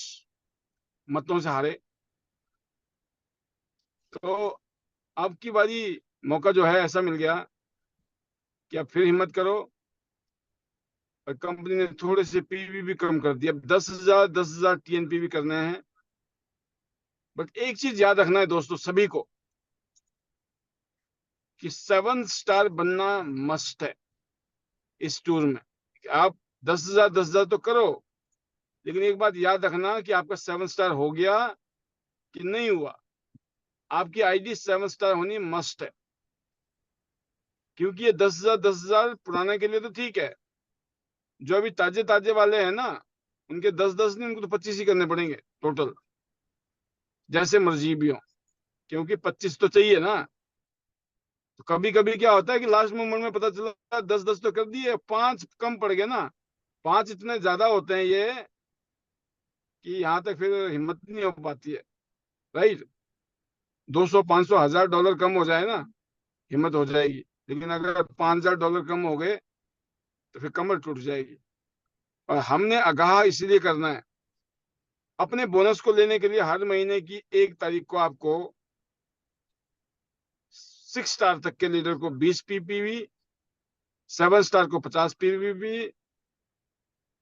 Speaker 2: मतों से हारे। तो अब की बारी, मौका जो है ऐसा मिल गया कि अब फिर हिम्मत करो। और कंपनी ने थोड़े से पीवी भी कम कर दिया, 10,000 टीएनपी करने हैं। बट एक चीज याद रखना है दोस्तों सभी को, कि 7 स्टार बनना मस्ट है इस टूर में। आप 10,000 तो करो, लेकिन एक बात याद रखना कि आपका 7 स्टार हो गया कि नहीं हुआ, आपकी आईडी 7 स्टार होनी मस्ट है। क्योंकि ये 10,000 पुराने के लिए तो ठीक है, जो अभी ताजे ताजे वाले हैं ना, उनके 10-10 नहीं, उनको तो 25 ही करने पड़ेंगे टोटल, जैसे मर्जी भी हो। क्योंकि 25 तो चाहिए ना। तो कभी कभी क्या होता है कि लास्ट मोमेंट में पता चला 10-10 तो कर दिए, 5 कम पड़ गए ना। 5 इतने ज्यादा होते हैं ये कि यहाँ तक फिर हिम्मत नहीं हो पाती है। राइट। 200, 500, $1,000 कम हो जाए ना, हिम्मत हो जाएगी। लेकिन अगर $5,000 कम हो गए तो फिर कमर टूट जाएगी। और हमने आगाह इसलिए करना है, अपने बोनस को लेने के लिए हर महीने की 1 तारीख को आपको 6 स्टार तक के लीडर को 20 पीपीवी, 7 स्टार को 50 पीपीवी,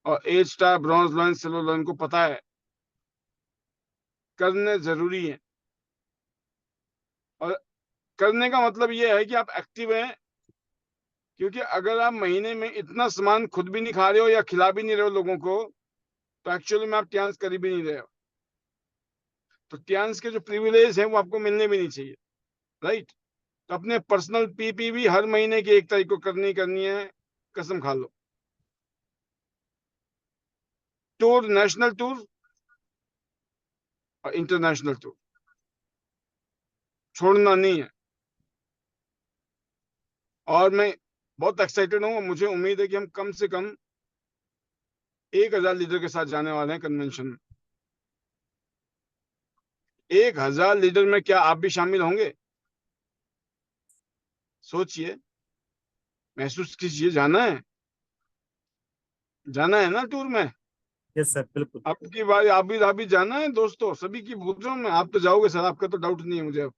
Speaker 2: और 8 star, bronze lion, silver lion को पता है करने जरूरी है। और करने का मतलब ये है कि आप एक्टिव हैं, क्योंकि अगर आप महीने में इतना सामान खुद भी नहीं खा रहे हो या खिला भी नहीं रहे हो लोगों को, तो एक्चुअली में आप ट्यांस कर भी नहीं रहे हो। तो ट्यांस के जो प्रिविलेज हैं वो आपको मिलने भी नहीं चाहिए, राइट। तो अपने पर्सनल पीपी भी हर महीने की 1 तारीख को करनी है, कसम खा लो। टूर, नेशनल टूर और इंटरनेशनल टूर छोड़ना नहीं है। और मैं बहुत एक्साइटेड हूँ, मुझे उम्मीद है कि हम कम से कम 1,000 लीडर के साथ जाने वाले हैं कन्वेंशन में। 1,000 लीडर में क्या आप भी शामिल होंगे? सोचिए, महसूस कीजिए। जाना है ना टूर में?
Speaker 1: यस सर, बिल्कुल।
Speaker 2: आपकी बारी, आप भी जाना है दोस्तों, सभी की पूछ रहा हूँ मैं। आप तो जाओगे सर, आपका तो डाउट नहीं है मुझे अब।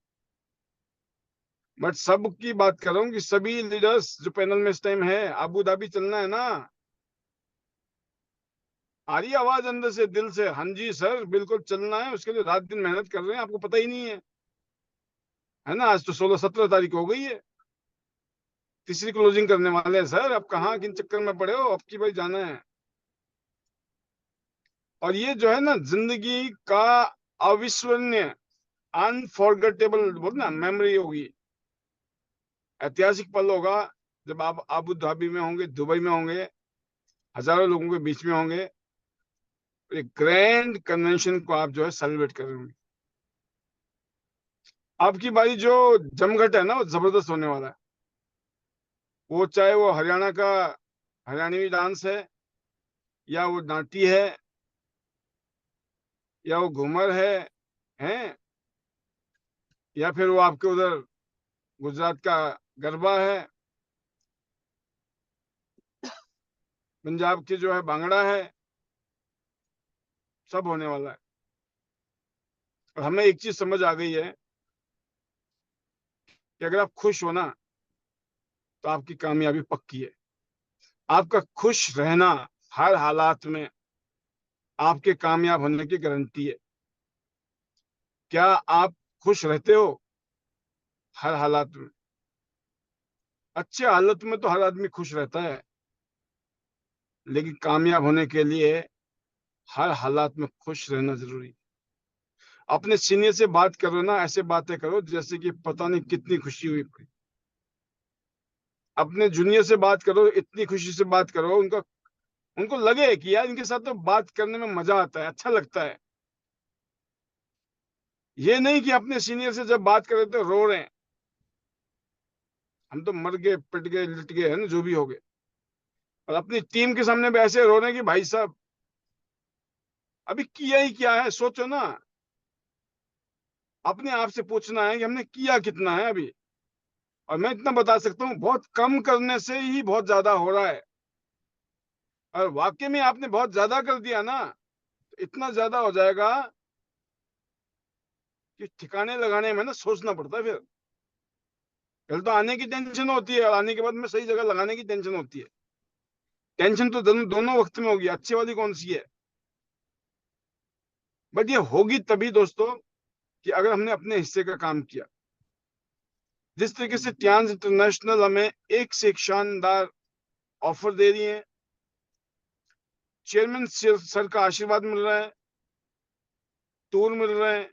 Speaker 2: बट सबकी बात कर रहा हूँ कि सभी लीडर्स जो पैनल में इस टाइम है, अबू धाबी चलना है ना? आ रही है आवाज अंदर से, दिल से? हाँ जी सर, बिल्कुल चलना है। उसके लिए रात दिन मेहनत कर रहे हैं, आपको पता ही नहीं है ना? आज तो 16-17 तारीख हो गई है, तीसरी क्लोजिंग करने वाले हैं सर। अब कहाँ किन चक्कर में पड़े हो, अब की बार जाना है। और ये जो है ना, जिंदगी का अविस्मरणीय, अनफॉरगेटेबल बोल ना, मेमोरी होगी, ऐतिहासिक पल होगा जब आप अबू धाबी में होंगे, दुबई में होंगे, हजारों लोगों के बीच में होंगे, एक ग्रैंड कन्वेंशन को आप जो है सेलिब्रेट कर रहे होंगे। आपकी बारी जो जमघट है ना, वो जबरदस्त होने वाला है। वो चाहे वो हरियाणा का हरियाणवी डांस है, या वो नाटी है, या वो घूमर है, या फिर वो आपके उधर गुजरात का गरबा है, पंजाब की जो है भांगड़ा है, सब होने वाला है। और हमें एक चीज समझ आ गई है कि अगर आप खुश हो ना, तो आपकी कामयाबी पक्की है। आपका खुश रहना हर हालात में आपके कामयाब होने की गारंटी है। क्या आप खुश रहते हो हर हालात में? अच्छे हालत में तो हर आदमी खुश रहता है, लेकिन कामयाब होने के लिए हर हालात में खुश रहना जरूरी है। अपने सीनियर से बात करो ना, ऐसे बातें करो जैसे कि पता नहीं कितनी खुशी हुई। अपने जूनियर से बात करो, इतनी खुशी से बात करो, उनको लगे कि यार इनके साथ तो बात करने में मजा आता है, अच्छा लगता है। ये नहीं कि अपने सीनियर से जब बात कर रहे तो रो रहे हैं, हम तो मर गए, पिट गए, लिट गए, है ना, जो भी हो गए। और अपनी टीम के सामने भी ऐसे रो रहे हैं कि भाई साहब अभी किया ही क्या है, सोचो ना। अपने आप से पूछना है कि हमने किया कितना है अभी। और मैं इतना बता सकता हूँ, बहुत कम करने से ही बहुत ज्यादा हो रहा है। और वाकई में आपने बहुत ज्यादा कर दिया ना, तो इतना ज्यादा हो जाएगा कि ठिकाने लगाने में ना सोचना पड़ता है फिर। पहले तो आने की टेंशन होती है, और आने के बाद में सही जगह लगाने की टेंशन होती है। टेंशन तो दोनों वक्त में होगी, अच्छी वाली कौन सी है? बट ये होगी तभी दोस्तों, कि अगर हमने अपने हिस्से का काम किया। जिस तरीके से ट्रांस इंटरनेशनल हमें एक से एक शानदार ऑफर दे रही है, चेयरमैन सर का आशीर्वाद मिल रहा है, टूर मिल रहे हैं,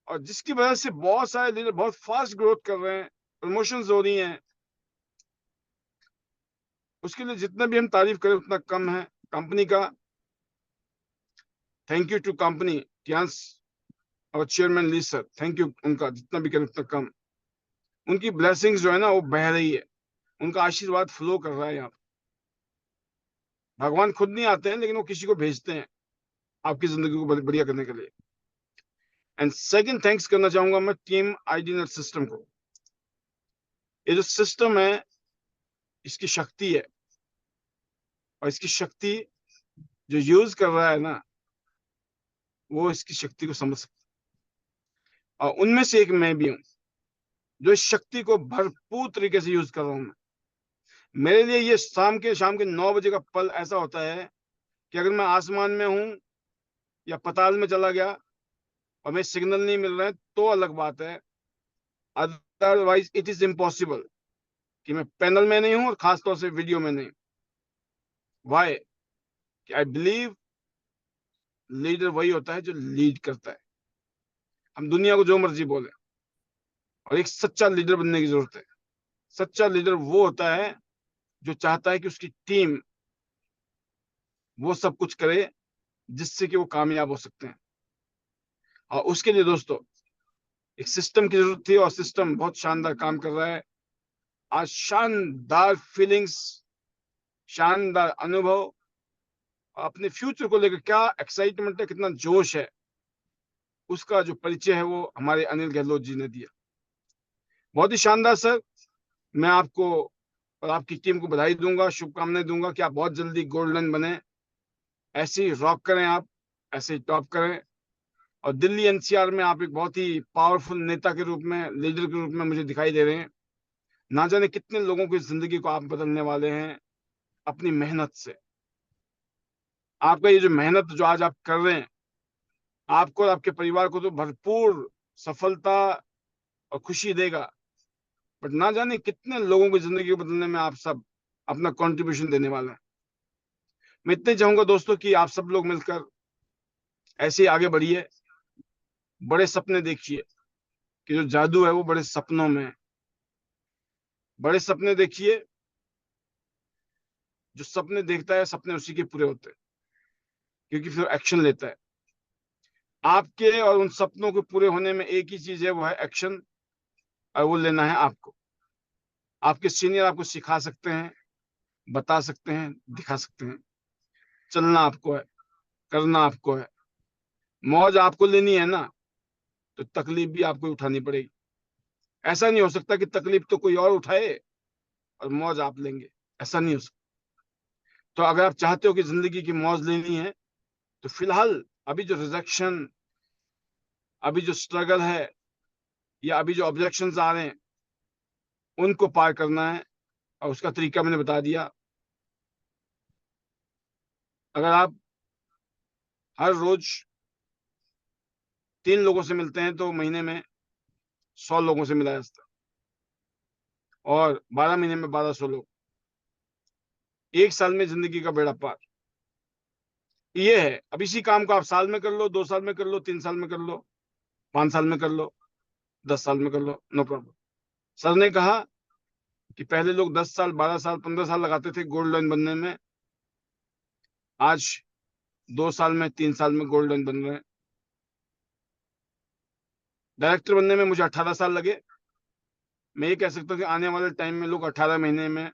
Speaker 2: और जिसकी वजह से बहुत सारे लीडर बहुत फास्ट ग्रोथ कर रहे हैं, प्रमोशंस हो रही हैं। उसके लिए जितना भी हम तारीफ करें उतना कम है कंपनी का। थैंक यू टू कंपनी ट्रांस और chairman Li sir, thank you. उनका जितना भी करें उतना कम। उनकी ब्लेसिंग्स जो है ना, वो बह रही है, उनका आशीर्वाद फ्लो कर रहा है यहाँ। भगवान खुद नहीं आते हैं, लेकिन वो किसी को भेजते हैं आपकी जिंदगी को बढ़िया करने के लिए। एंड सेकंड, थैंक्स करना चाहूंगा मैं टीम आईडी सिस्टम को। ये जो सिस्टम है, इसकी शक्ति है, और इसकी शक्ति जो यूज कर रहा है ना, वो इसकी शक्ति को समझ सकता है। और उनमें से एक मैं भी हूं, जो इस शक्ति को भरपूर तरीके से यूज कर रहा हूं मैं। मेरे लिए ये शाम के 9 बजे का पल ऐसा होता है कि अगर मैं आसमान में हूं या पताल में चला गया और मैं सिग्नल नहीं मिल रहा है तो अलग बात है। अदरवाइज इट इज इम्पॉसिबल कि मैं पैनल में नहीं हूं और खासतौर से वीडियो में नहीं। वाई? आई बिलीव लीडर वही होता है जो लीड करता है। हम दुनिया को जो मर्जी बोले, और एक सच्चा लीडर बनने की जरूरत है। सच्चा लीडर वो होता है जो चाहता है कि उसकी टीम वो सब कुछ करे जिससे कि वो कामयाब हो सकते हैं। और उसके लिए दोस्तों एक सिस्टम की जरूरत थी, और सिस्टम बहुत शानदार काम कर रहा है। आज शानदार फीलिंग्स, शानदार अनुभव, अपने फ्यूचर को लेकर क्या एक्साइटमेंट है, कितना जोश है, उसका जो परिचय है वो हमारे अनिल गहलोत जी ने दिया। बहुत ही शानदार सर। मैं आपको और आपकी टीम को बधाई दूंगा, शुभकामनाएं दूंगा कि आप बहुत जल्दी गोल्डन बने, ऐसे ही रॉक करें, आप ऐसे ही टॉप करें। और दिल्ली एनसीआर में आप एक बहुत ही पावरफुल नेता के रूप में, लीडर के रूप में मुझे दिखाई दे रहे हैं। ना जाने कितने लोगों की जिंदगी को आप बदलने वाले हैं अपनी मेहनत से। आपका ये जो मेहनत जो आज आप कर रहे हैं, आपको और आपके परिवार को तो भरपूर सफलता और खुशी देगा, बट ना जाने कितने लोगों की जिंदगी को बदलने में आप सब अपना कंट्रीब्यूशन देने वाले हैं। मैं इतने चाहूंगा दोस्तों कि आप सब लोग मिलकर ऐसे ही आगे बढ़िए, बड़े सपने देखिए, कि जो जादू है वो बड़े सपनों में है। बड़े सपने देखिए, जो सपने देखता है सपने उसी के पूरे होते हैं, क्योंकि फिर एक्शन लेता है। आपके और उन सपनों के पूरे होने में एक ही चीज है, वो है एक्शन, और वो लेना है आपको। आपके सीनियर आपको सिखा सकते हैं, बता सकते हैं, दिखा सकते हैं। चलना आपको है, करना आपको है। मौज आपको लेनी है ना, तो तकलीफ भी आपको उठानी पड़ेगी। ऐसा नहीं हो सकता कि तकलीफ तो कोई और उठाए और मौज आप लेंगे, ऐसा नहीं हो सकता। तो अगर आप चाहते हो कि जिंदगी की मौज लेनी है, तो फिलहाल अभी जो रिजेक्शन, अभी जो स्ट्रगल है, या अभी जो ऑब्जेक्शंस आ रहे हैं, उनको पार करना है। और उसका तरीका मैंने बता दिया। अगर आप हर रोज 3 लोगों से मिलते हैं तो महीने में 100 लोगों से मिला जा सकता है, और 12 महीने में 1200 लोग, एक साल में जिंदगी का बेड़ा पार। ये है। अब इसी काम को आप साल में कर लो, 2 साल में कर लो, 3 साल में कर लो, 5 साल में कर लो, 10 साल में कर लो, नो प्रॉब्लम। सर ने कहा कि पहले लोग 10 साल, 12 साल, 15 साल लगाते थे गोल्ड लाइन बनने में। आज 2 साल में, 3 साल में गोल्ड लाइन बन रहे हैं। डायरेक्टर बनने में मुझे 18 साल लगे। मैं ये कह सकता हूँ कि आने वाले टाइम में लोग 18 महीने में,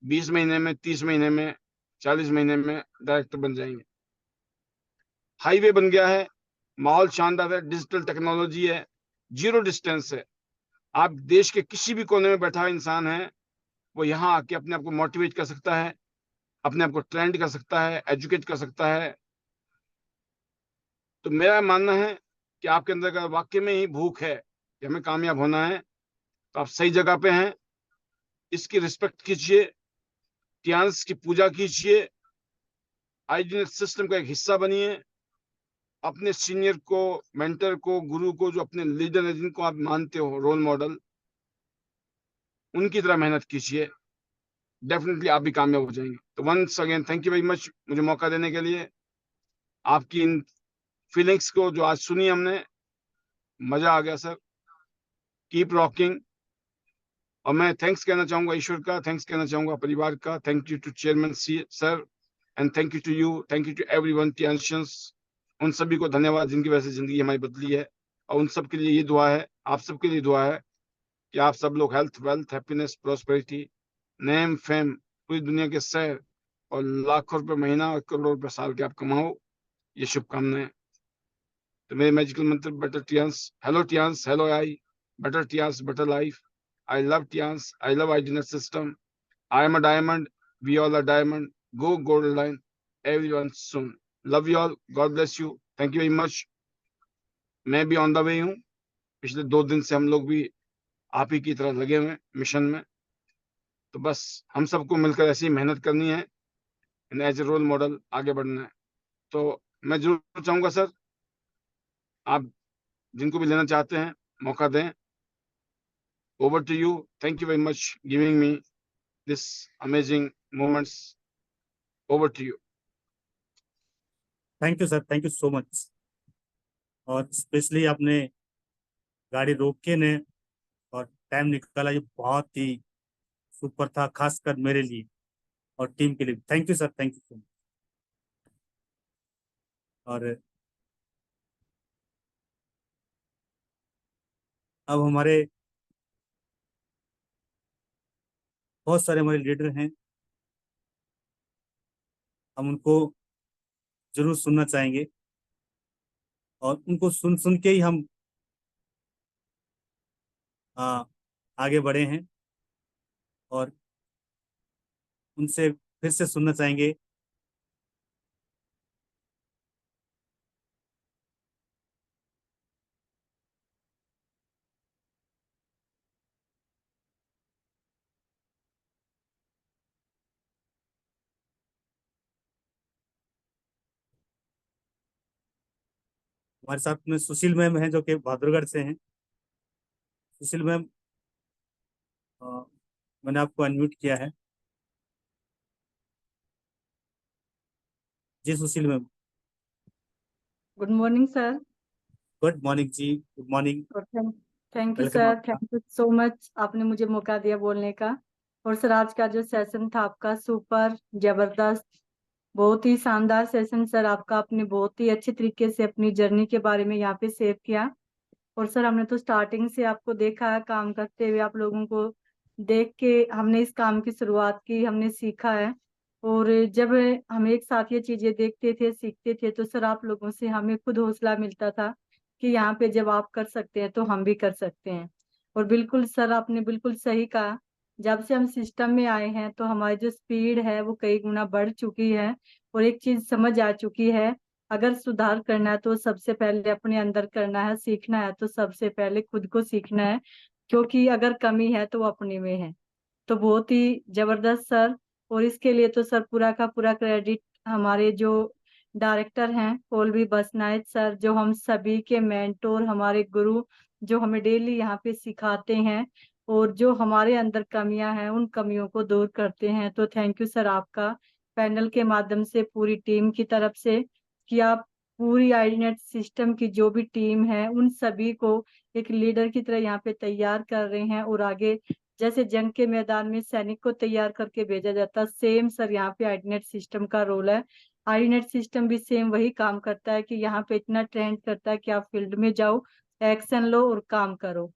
Speaker 2: 20 महीने में, 30 महीने में, 40 महीने में डायरेक्टर बन जाएंगे। हाईवे बन गया है, माहौल शानदार है, डिजिटल टेक्नोलॉजी है, जीरो डिस्टेंस है। आप देश के किसी भी कोने में बैठा इंसान है, वो यहाँ आके अपने आप को मोटिवेट कर सकता है, अपने आप को ट्रेंड कर सकता है, एजुकेट कर सकता है। तो मेरा मानना है कि आपके अंदर अगर वाकई में ही भूख है कि हमें कामयाब होना है, तो आप सही जगह पे हैं। इसकी रिस्पेक्ट कीजिए, टियांस की पूजा कीजिए, आईडीनेट सिस्टम का एक हिस्सा बनिए। अपने सीनियर को, मेंटर को, गुरु को, जो अपने लीडर है, जिनको आप मानते हो रोल मॉडल, उनकी तरह मेहनत कीजिए। डेफिनेटली आप भी कामयाब हो जाएंगे। तो once again thank you very much मुझे मौका देने के लिए। आपकी इन फीलिंग्स को जो आज सुनी हमने, मजा आ गया सर। Keep rocking. और मैं थैंक्स कहना चाहूंगा ईश्वर का, थैंक्स कहना चाहूंगा परिवार का। Thank you to chairman sir, and thank you to you, thank you to everyone, Tianshians. उन सभी को धन्यवाद जिनकी वजह से जिंदगी हमारी बदली है। और उन सब के लिए ये दुआ है, आप सबके लिए दुआ है, कि आप सब लोग health, wealth, happiness, prosperity, name, fame, पूरी दुनिया के सैर, और लाखों रुपए महीना और करोड़ों रुपए साल के आप कमाओ। ये शुभकामनाएं। तो मेरे मैजिकल मंत्र better Tiens, hello Tiens, hello I, better Tiens, better life. I love Tiens, I love IDnet system. I am a diamond, we all are diamond, go gold line, everyone soon. Love you all, God bless you, thank you very much. मैं भी on the way हूँ। पिछले 2 दिन से हम लोग भी आप ही की तरह लगे हुए हैं मिशन में। तो बस हम सबको मिलकर ऐसी मेहनत करनी है, एज ए रोल मॉडल आगे बढ़ना है। तो मैं जरूर चाहूंगा सर, आप जिनको भी लेना चाहते हैं मौका दें। Over to you, thank you very much giving me this amazing moments. Over to you.
Speaker 1: Thank you sir, thank you so much. और स्पेशली आपने गाड़ी रोक के ने और टाइम निकाला, ये बहुत ही सुपर था, खासकर मेरे लिए और टीम के लिए। Thank you sir, thank you so much. और अब हमारे बहुत सारे हमारे लीडर हैं, हम उनको जरूर सुनना चाहेंगे और उनको सुन सुन के ही हम आ, आगे बढ़े हैं और उनसे फिर से सुनना चाहेंगे। हमारे साथ में सुशील मैम हैं जो कि बहादुरगढ़ से हैं। सुशील मैम, मैंने आपको अनम्यूट किया है। जी Sushil ma'am.
Speaker 3: Good morning sir.
Speaker 1: Good morning जी, गुड मॉर्निंग।
Speaker 3: और थैंक यू
Speaker 1: वेलकम
Speaker 3: सर,
Speaker 1: आपका।
Speaker 3: थैंक यू सो मच, आपने मुझे मौका दिया बोलने का। और सर आज का जो सेशन था आपका सुपर जबरदस्त, बहुत ही शानदार सेशन सर आपका। आपने बहुत ही अच्छे तरीके से अपनी जर्नी के बारे में यहाँ पे शेयर किया। और सर हमने तो स्टार्टिंग से आपको देखा है काम करते हुए, आप लोगों को देख के हमने इस काम की शुरुआत की, हमने सीखा है। और जब हम एक साथ ये चीजें देखते थे, सीखते थे, तो सर आप लोगों से हमें खुद हौसला मिलता था कि यहाँ पे जब आप कर सकते हैं तो हम भी कर सकते हैं। और बिल्कुल सर आपने बिल्कुल सही कहा, जब से हम सिस्टम में आए हैं तो हमारी जो स्पीड है वो कई गुना बढ़ चुकी है। और एक चीज समझ आ चुकी है, अगर सुधार करना है तो सबसे पहले अपने अंदर करना है, सीखना है तो सबसे पहले खुद को सीखना है, क्योंकि अगर कमी है तो वो अपने में है। तो बहुत ही जबरदस्त सर। और इसके लिए तो सर पूरा का पूरा क्रेडिट हमारे जो डायरेक्टर हैं पौलवी बसनायत सर, जो हम सभी के मेंटोर, हमारे गुरु, जो हमें डेली यहाँ पे सिखाते हैं और जो हमारे अंदर कमियां हैं उन कमियों को दूर करते हैं। तो थैंक यू सर आपका, पैनल के माध्यम से पूरी टीम की तरफ से, कि आप पूरी आईनेट सिस्टम की जो भी टीम है उन सभी को एक लीडर की तरह यहाँ पे तैयार कर रहे हैं। और आगे जैसे जंग के मैदान में सैनिक को तैयार करके भेजा जाता, सेम सर यहाँ पे आईनेट सिस्टम का रोल है। आईनेट सिस्टम भी सेम वही काम करता है कि यहाँ पे इतना ट्रेंड करता है कि आप फील्ड में जाओ, एक्शन लो और काम करो।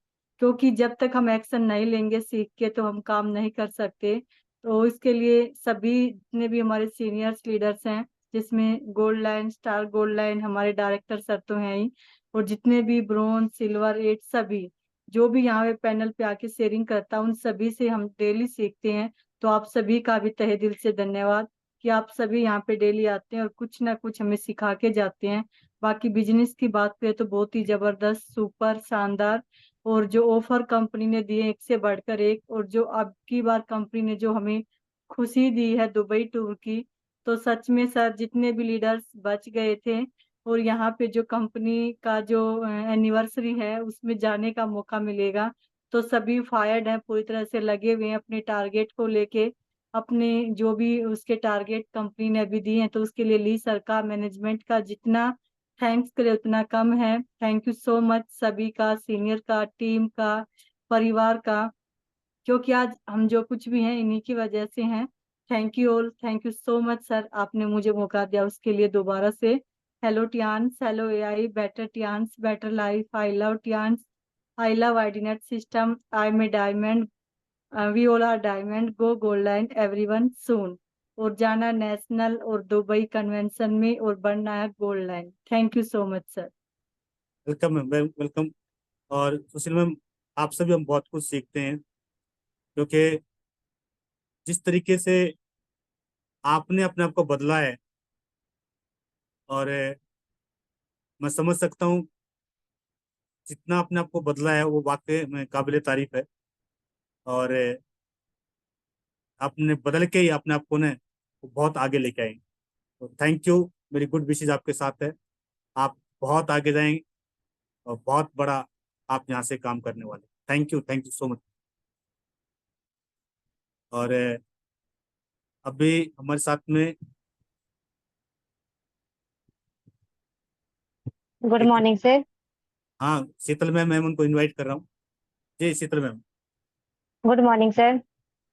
Speaker 3: क्योंकि जब तक हम एक्शन नहीं लेंगे सीख के तो हम काम नहीं कर सकते। तो इसके लिए सभी जितने भी हमारे सीनियर्स लीडर्स हैं, जिसमें gold line, star gold line, हमारे डायरेक्टर सर तो हैं ही, और जितने भी ब्रोंज, सिल्वर, एट, सभी जो भी यहाँ पे पैनल पे आके शेयरिंग करता है, उन सभी से हम डेली सीखते हैं। तो आप सभी का भी तहे दिल से धन्यवाद कि आप सभी यहाँ पे डेली आते हैं और कुछ ना कुछ हमें सिखा के जाते हैं। बाकी बिजनेस की बात करें तो बहुत ही जबरदस्त, सुपर शानदार। और जो ऑफर कंपनी ने दिए एक से बढ़कर एक, और जो अब की बार कंपनी ने जो हमें खुशी दी है दुबई टूर की, तो सच में सर जितने भी लीडर्स बच गए थे और यहाँ पे जो कंपनी का जो एनिवर्सरी है उसमें जाने का मौका मिलेगा, तो सभी फायर्ड हैं, पूरी तरह से लगे हुए हैं अपने टारगेट को लेके। अपने जो भी उसके टारगेट कंपनी ने अभी दिए हैं, तो उसके लिए ली सरकार मैनेजमेंट का जितना थैंक्स करे उतना कम है। थैंक यू सो मच सभी का, सीनियर का, टीम का, परिवार का, क्योंकि आज हम जो कुछ भी हैं इन्हीं की वजह से हैं। Thank you all, thank you so much sir, आपने मुझे मौका दिया उसके लिए दोबारा से। Hello Tiens, hello AI, better Tiens, better life, I love Tiens, I love IDnet system, I am a diamond, we all are diamond, go gold line everyone soon. और जाना नेशनल और दुबई कन्वेंशन में और बनना है gold line. Thank you so much sir.
Speaker 1: Welcome ma'am, welcome. और सुशील ma'am, आपसे भी हम बहुत कुछ सीखते हैं, क्योंकि जिस तरीके से आपने अपने आप को बदला है, और मैं समझ सकता हूँ जितना अपने आप को बदला है वो वाकई में काबिले तारीफ है। और आपने बदल के ही अपने आप को ने बहुत आगे लेके आए। तो थैंक यू, मेरी गुड विशेज आपके साथ है। आप बहुत आगे जाएंगे और बहुत बड़ा आप यहाँ से काम करने वाले। Thank you so much. और अभी हमारे साथ में
Speaker 4: गुड
Speaker 1: एक,
Speaker 4: मॉर्निंग सर।
Speaker 1: हाँ, शीतल मैम उनको इनवाइट कर रहा हूँ। जी शीतल मैम।
Speaker 4: Good morning sir.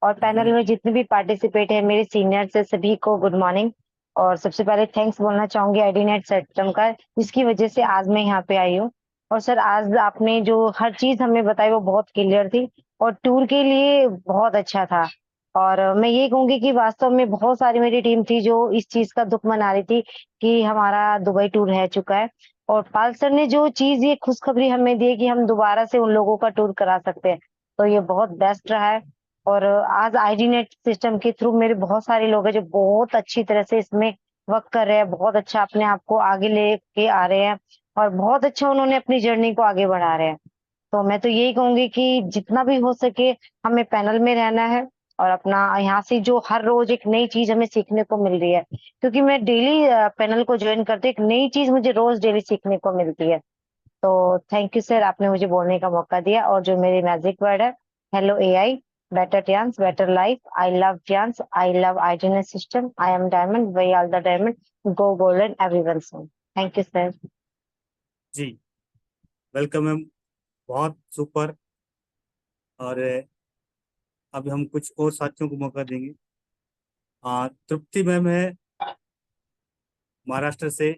Speaker 4: और
Speaker 1: गुड
Speaker 4: पैनल
Speaker 1: मॉर्निंग।
Speaker 4: में जितने भी पार्टिसिपेट है मेरे सीनियर से सभी को गुड मॉर्निंग। और सबसे पहले थैंक्स बोलना चाहूंगी आईडीनेट सिस्टम का, जिसकी वजह से आज मैं यहाँ पे आई हूँ। और सर आज आपने जो हर चीज हमें बताई वो बहुत क्लियर थी और टूर के लिए बहुत अच्छा था। और मैं ये कहूंगी कि वास्तव में बहुत सारी मेरी टीम थी जो इस चीज का दुख मना रही थी कि हमारा दुबई टूर रह चुका है। और पाल सर ने जो चीज ये खुशखबरी हमें दी कि हम दोबारा से उन लोगों का टूर करा सकते हैं, तो ये बहुत बेस्ट रहा है। और आज आईडीनेट सिस्टम के थ्रू मेरे बहुत सारे लोग हैं जो बहुत अच्छी तरह से इसमें वर्क कर रहे हैं, बहुत अच्छा अपने आप को आगे लेके आ रहे हैं और बहुत अच्छा उन्होंने अपनी जर्नी को आगे बढ़ा रहे हैं। तो मैं तो यही कहूंगी कि जितना भी हो सके हमें पैनल में रहना है और अपना यहाँ से जो हर रोज एक नई चीज हमें सीखने को मिल रही है, क्योंकि मैं डेली पैनल को ज्वाइन करते एक नई चीज मुझे रोज डेली सीखने को मिलती है। तो थैंक यू सर, आपने मुझे बोलने का मौका दिया। और जो मेरी मैजिक वर्ड है, hello AI, better Tiens, better life, I love Tiens, I love identity system, I am diamond, we are the diamond, go golden everyone soon. Thank you sir.
Speaker 1: जी वेलकम मैम, बहुत super. और अभी हम कुछ और साथियों को मौका देंगे। तृप्ति मैम है महाराष्ट्र से।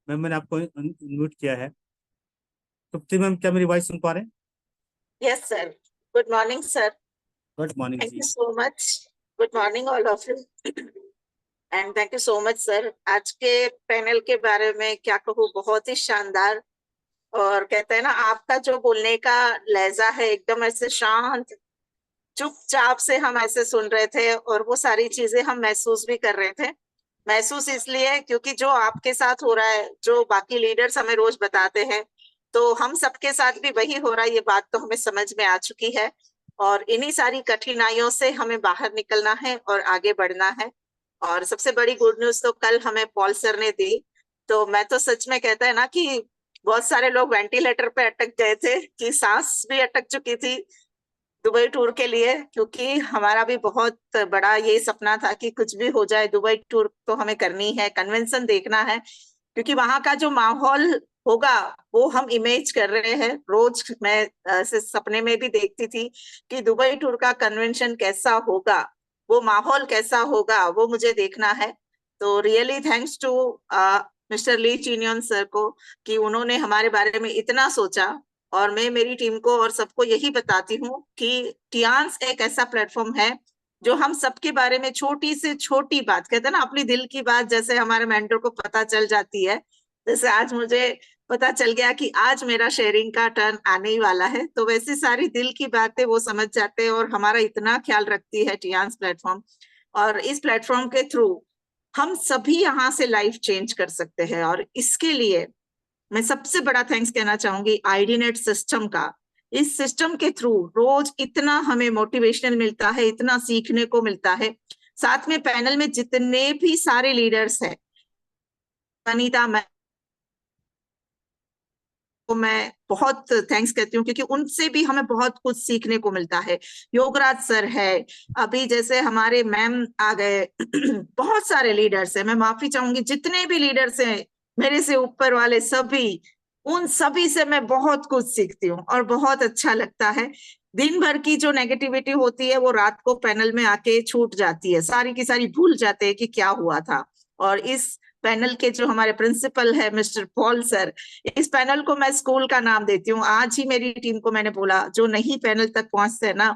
Speaker 1: मैम मैंने आपको इनवाइट किया है। तृप्ति मैम, क्या मेरी वॉइस सुन पा रहे हैं?
Speaker 5: Yes, sir. Good morning, sir.
Speaker 1: Good morning
Speaker 5: Thank
Speaker 1: जी।
Speaker 5: you so much. Good morning, all of you. And thank you so much, sir. आज के पैनल के बारे में क्या कहूँ, बहुत ही शानदार। और कहते हैं ना, आपका जो बोलने का लहजा है एकदम ऐसे शांत, चुपचाप से हम ऐसे सुन रहे थे और वो सारी चीजें हम महसूस भी कर रहे थे। महसूस इसलिए क्योंकि जो आपके साथ हो रहा है, जो बाकी लीडर्स हमें रोज बताते हैं, तो हम सबके साथ भी वही हो रहा है। ये बात तो हमें समझ में आ चुकी है और इन्हीं सारी कठिनाइयों से हमें बाहर निकलना है और आगे बढ़ना है। और सबसे बड़ी गुड न्यूज तो कल हमें पॉल सर ने दी। तो मैं तो सच में कहता है ना कि बहुत सारे लोग वेंटिलेटर पे अटक गए थे, कि सांस भी अटक चुकी थी दुबई टूर के लिए, क्योंकि हमारा भी बहुत बड़ा ये सपना था कि कुछ भी हो जाए दुबई टूर तो हमें करनी है, कन्वेंशन देखना है, क्योंकि वहां का जो माहौल होगा वो हम इमेज कर रहे हैं। रोज मैं ऐसे सपने में भी देखती थी कि दुबई टूर का कन्वेंशन कैसा होगा, वो माहौल कैसा होगा, वो मुझे देखना है। तो really thanks to mister Li Jinyuan sir को कि उन्होंने हमारे बारे में इतना सोचा। और मैं मेरी टीम को और सबको यही बताती हूँ कि टियांस एक ऐसा प्लेटफॉर्म है जो हम सबके बारे में छोटी से छोटी बात, कहते हैं ना अपनी दिल की बात, जैसे हमारे मेंटर को पता चल जाती है, जैसे आज मुझे पता चल गया कि आज मेरा शेयरिंग का टर्न आने ही वाला है, तो वैसी सारी दिल की बातें वो समझ जाते हैं और हमारा इतना ख्याल रखती है टियांस प्लेटफॉर्म। और इस प्लेटफॉर्म के थ्रू हम सभी यहाँ से लाइफ चेंज कर सकते हैं। और इसके लिए मैं सबसे बड़ा थैंक्स कहना चाहूंगी आईडीनेट सिस्टम का। इस सिस्टम के थ्रू रोज इतना हमें मोटिवेशनल मिलता है, इतना सीखने को मिलता है। साथ में पैनल में जितने भी सारे लीडर्स हैं, अनीता मैं मैं बहुत थैंक्स कहती हूँ, क्योंकि उनसे भी हमें बहुत कुछ सीखने को मिलता है। योगराज सर है, अभी जैसे हमारे मैम आ गए, बहुत सारे लीडर्स हैं। मैं माफी चाहूंगी जितने भी लीडर्स हैं मेरे से ऊपर वाले सभी, उन सभी से मैं बहुत कुछ सीखती हूँ और बहुत अच्छा लगता है। दिन भर की जो नेगेटिविटी होती है वो रात को पैनल में आके छूट जाती है, सारी की सारी भूल जाते हैं कि क्या हुआ था। और इस पैनल के जो हमारे प्रिंसिपल है मिस्टर पॉल सर, इस पैनल को मैं स्कूल का नाम देती हूँ। आज ही मेरी टीम को मैंने बोला, जो नहीं पैनल तक पहुंचते ना,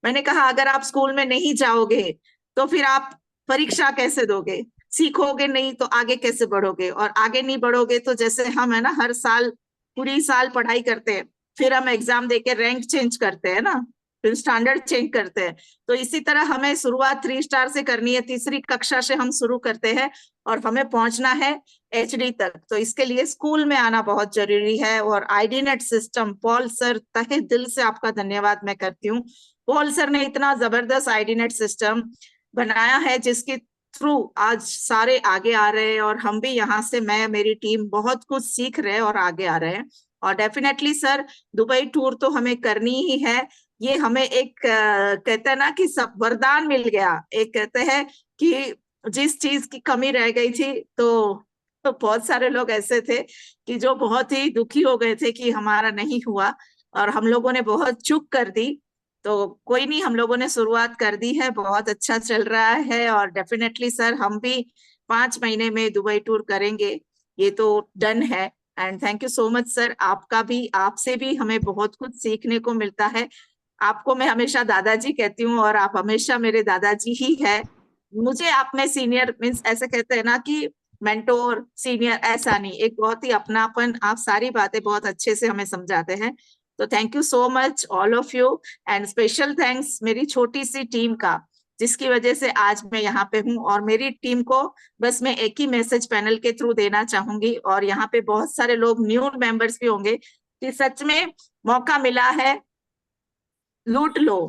Speaker 5: मैंने कहा अगर आप स्कूल में नहीं जाओगे तो फिर आप परीक्षा कैसे दोगे, सीखोगे नहीं तो आगे कैसे बढ़ोगे, और आगे नहीं बढ़ोगे तो जैसे हम है ना हर साल पूरी साल पढ़ाई करते हैं, फिर हम एग्जाम देके रैंक चेंज करते हैं ना, फिर स्टैंडर्ड चेंज करते हैं, तो इसी तरह हमें शुरुआत 3 स्टार से करनी है। तीसरी कक्षा से हम शुरू करते हैं और हमें पहुंचना है HD तक। तो इसके लिए स्कूल में आना बहुत जरूरी है। और आईडीनेट सिस्टम, पॉल सर, तहे दिल से आपका धन्यवाद मैं करती हूँ। पॉल सर ने इतना जबरदस्त आईडीनेट सिस्टम बनाया है जिसके थ्रू आज सारे आगे आ रहे हैं, और हम भी यहाँ से, मैं मेरी टीम बहुत कुछ सीख रहे हैं और आगे आ रहे हैं। और डेफिनेटली सर, दुबई टूर तो हमें करनी ही है। ये हमें एक कहते हैं ना कि सब वरदान मिल गया। एक कहते हैं कि जिस चीज की कमी रह गई थी, तो बहुत सारे लोग ऐसे थे कि जो बहुत ही दुखी हो गए थे कि हमारा नहीं हुआ, और हम लोगों ने बहुत चूक कर दी। तो कोई नहीं, हम लोगों ने शुरुआत कर दी है, बहुत अच्छा चल रहा है। और डेफिनेटली सर, हम भी 5 महीने में दुबई टूर करेंगे, ये तो डन है। And thank you so much sir, आपका भी, आपसे भी हमें बहुत कुछ सीखने को मिलता है। आपको मैं हमेशा दादाजी कहती हूँ, और आप हमेशा मेरे दादाजी ही है। मुझे आप में सीनियर मीन्स ऐसे कहते हैं ना कि मेंटोर सीनियर, ऐसा नहीं, एक बहुत ही अपनापन, आप सारी बातें बहुत अच्छे से हमें समझाते हैं। तो thank you so much all of you. And special thanks मेरी छोटी सी टीम का, जिसकी वजह से आज मैं यहाँ पे हूँ। और मेरी टीम को बस मैं एक ही मैसेज पैनल के थ्रू देना चाहूंगी, और यहाँ पे बहुत सारे लोग न्यू मेंबर्स भी होंगे, कि सच में मौका मिला है, लूट लो,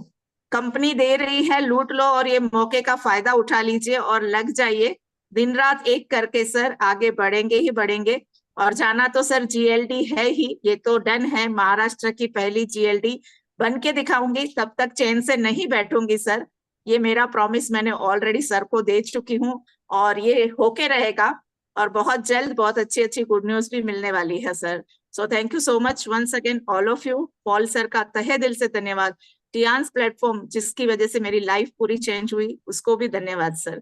Speaker 5: कंपनी दे रही है, लूट लो, और ये मौके का फायदा उठा लीजिए और लग जाइए। दिन रात एक करके सर आगे बढ़ेंगे ही बढ़ेंगे। और जाना तो सर GLD है ही, ये तो डन है, महाराष्ट्र की पहली GLD बन के दिखाऊंगी। तब तक चैन से नहीं बैठूंगी सर, ये मेरा प्रॉमिस मैंने ऑलरेडी सर को दे चुकी हूँ, और ये होके रहेगा। और बहुत जल्द बहुत अच्छी अच्छी गुड न्यूज भी मिलने वाली है sir. So thank you so much once again all of you. Paul sir का तहे दिल से धन्यवाद। टियांस प्लेटफॉर्म, जिसकी वजह से मेरी लाइफ पूरी चेंज हुई, उसको भी धन्यवाद सर।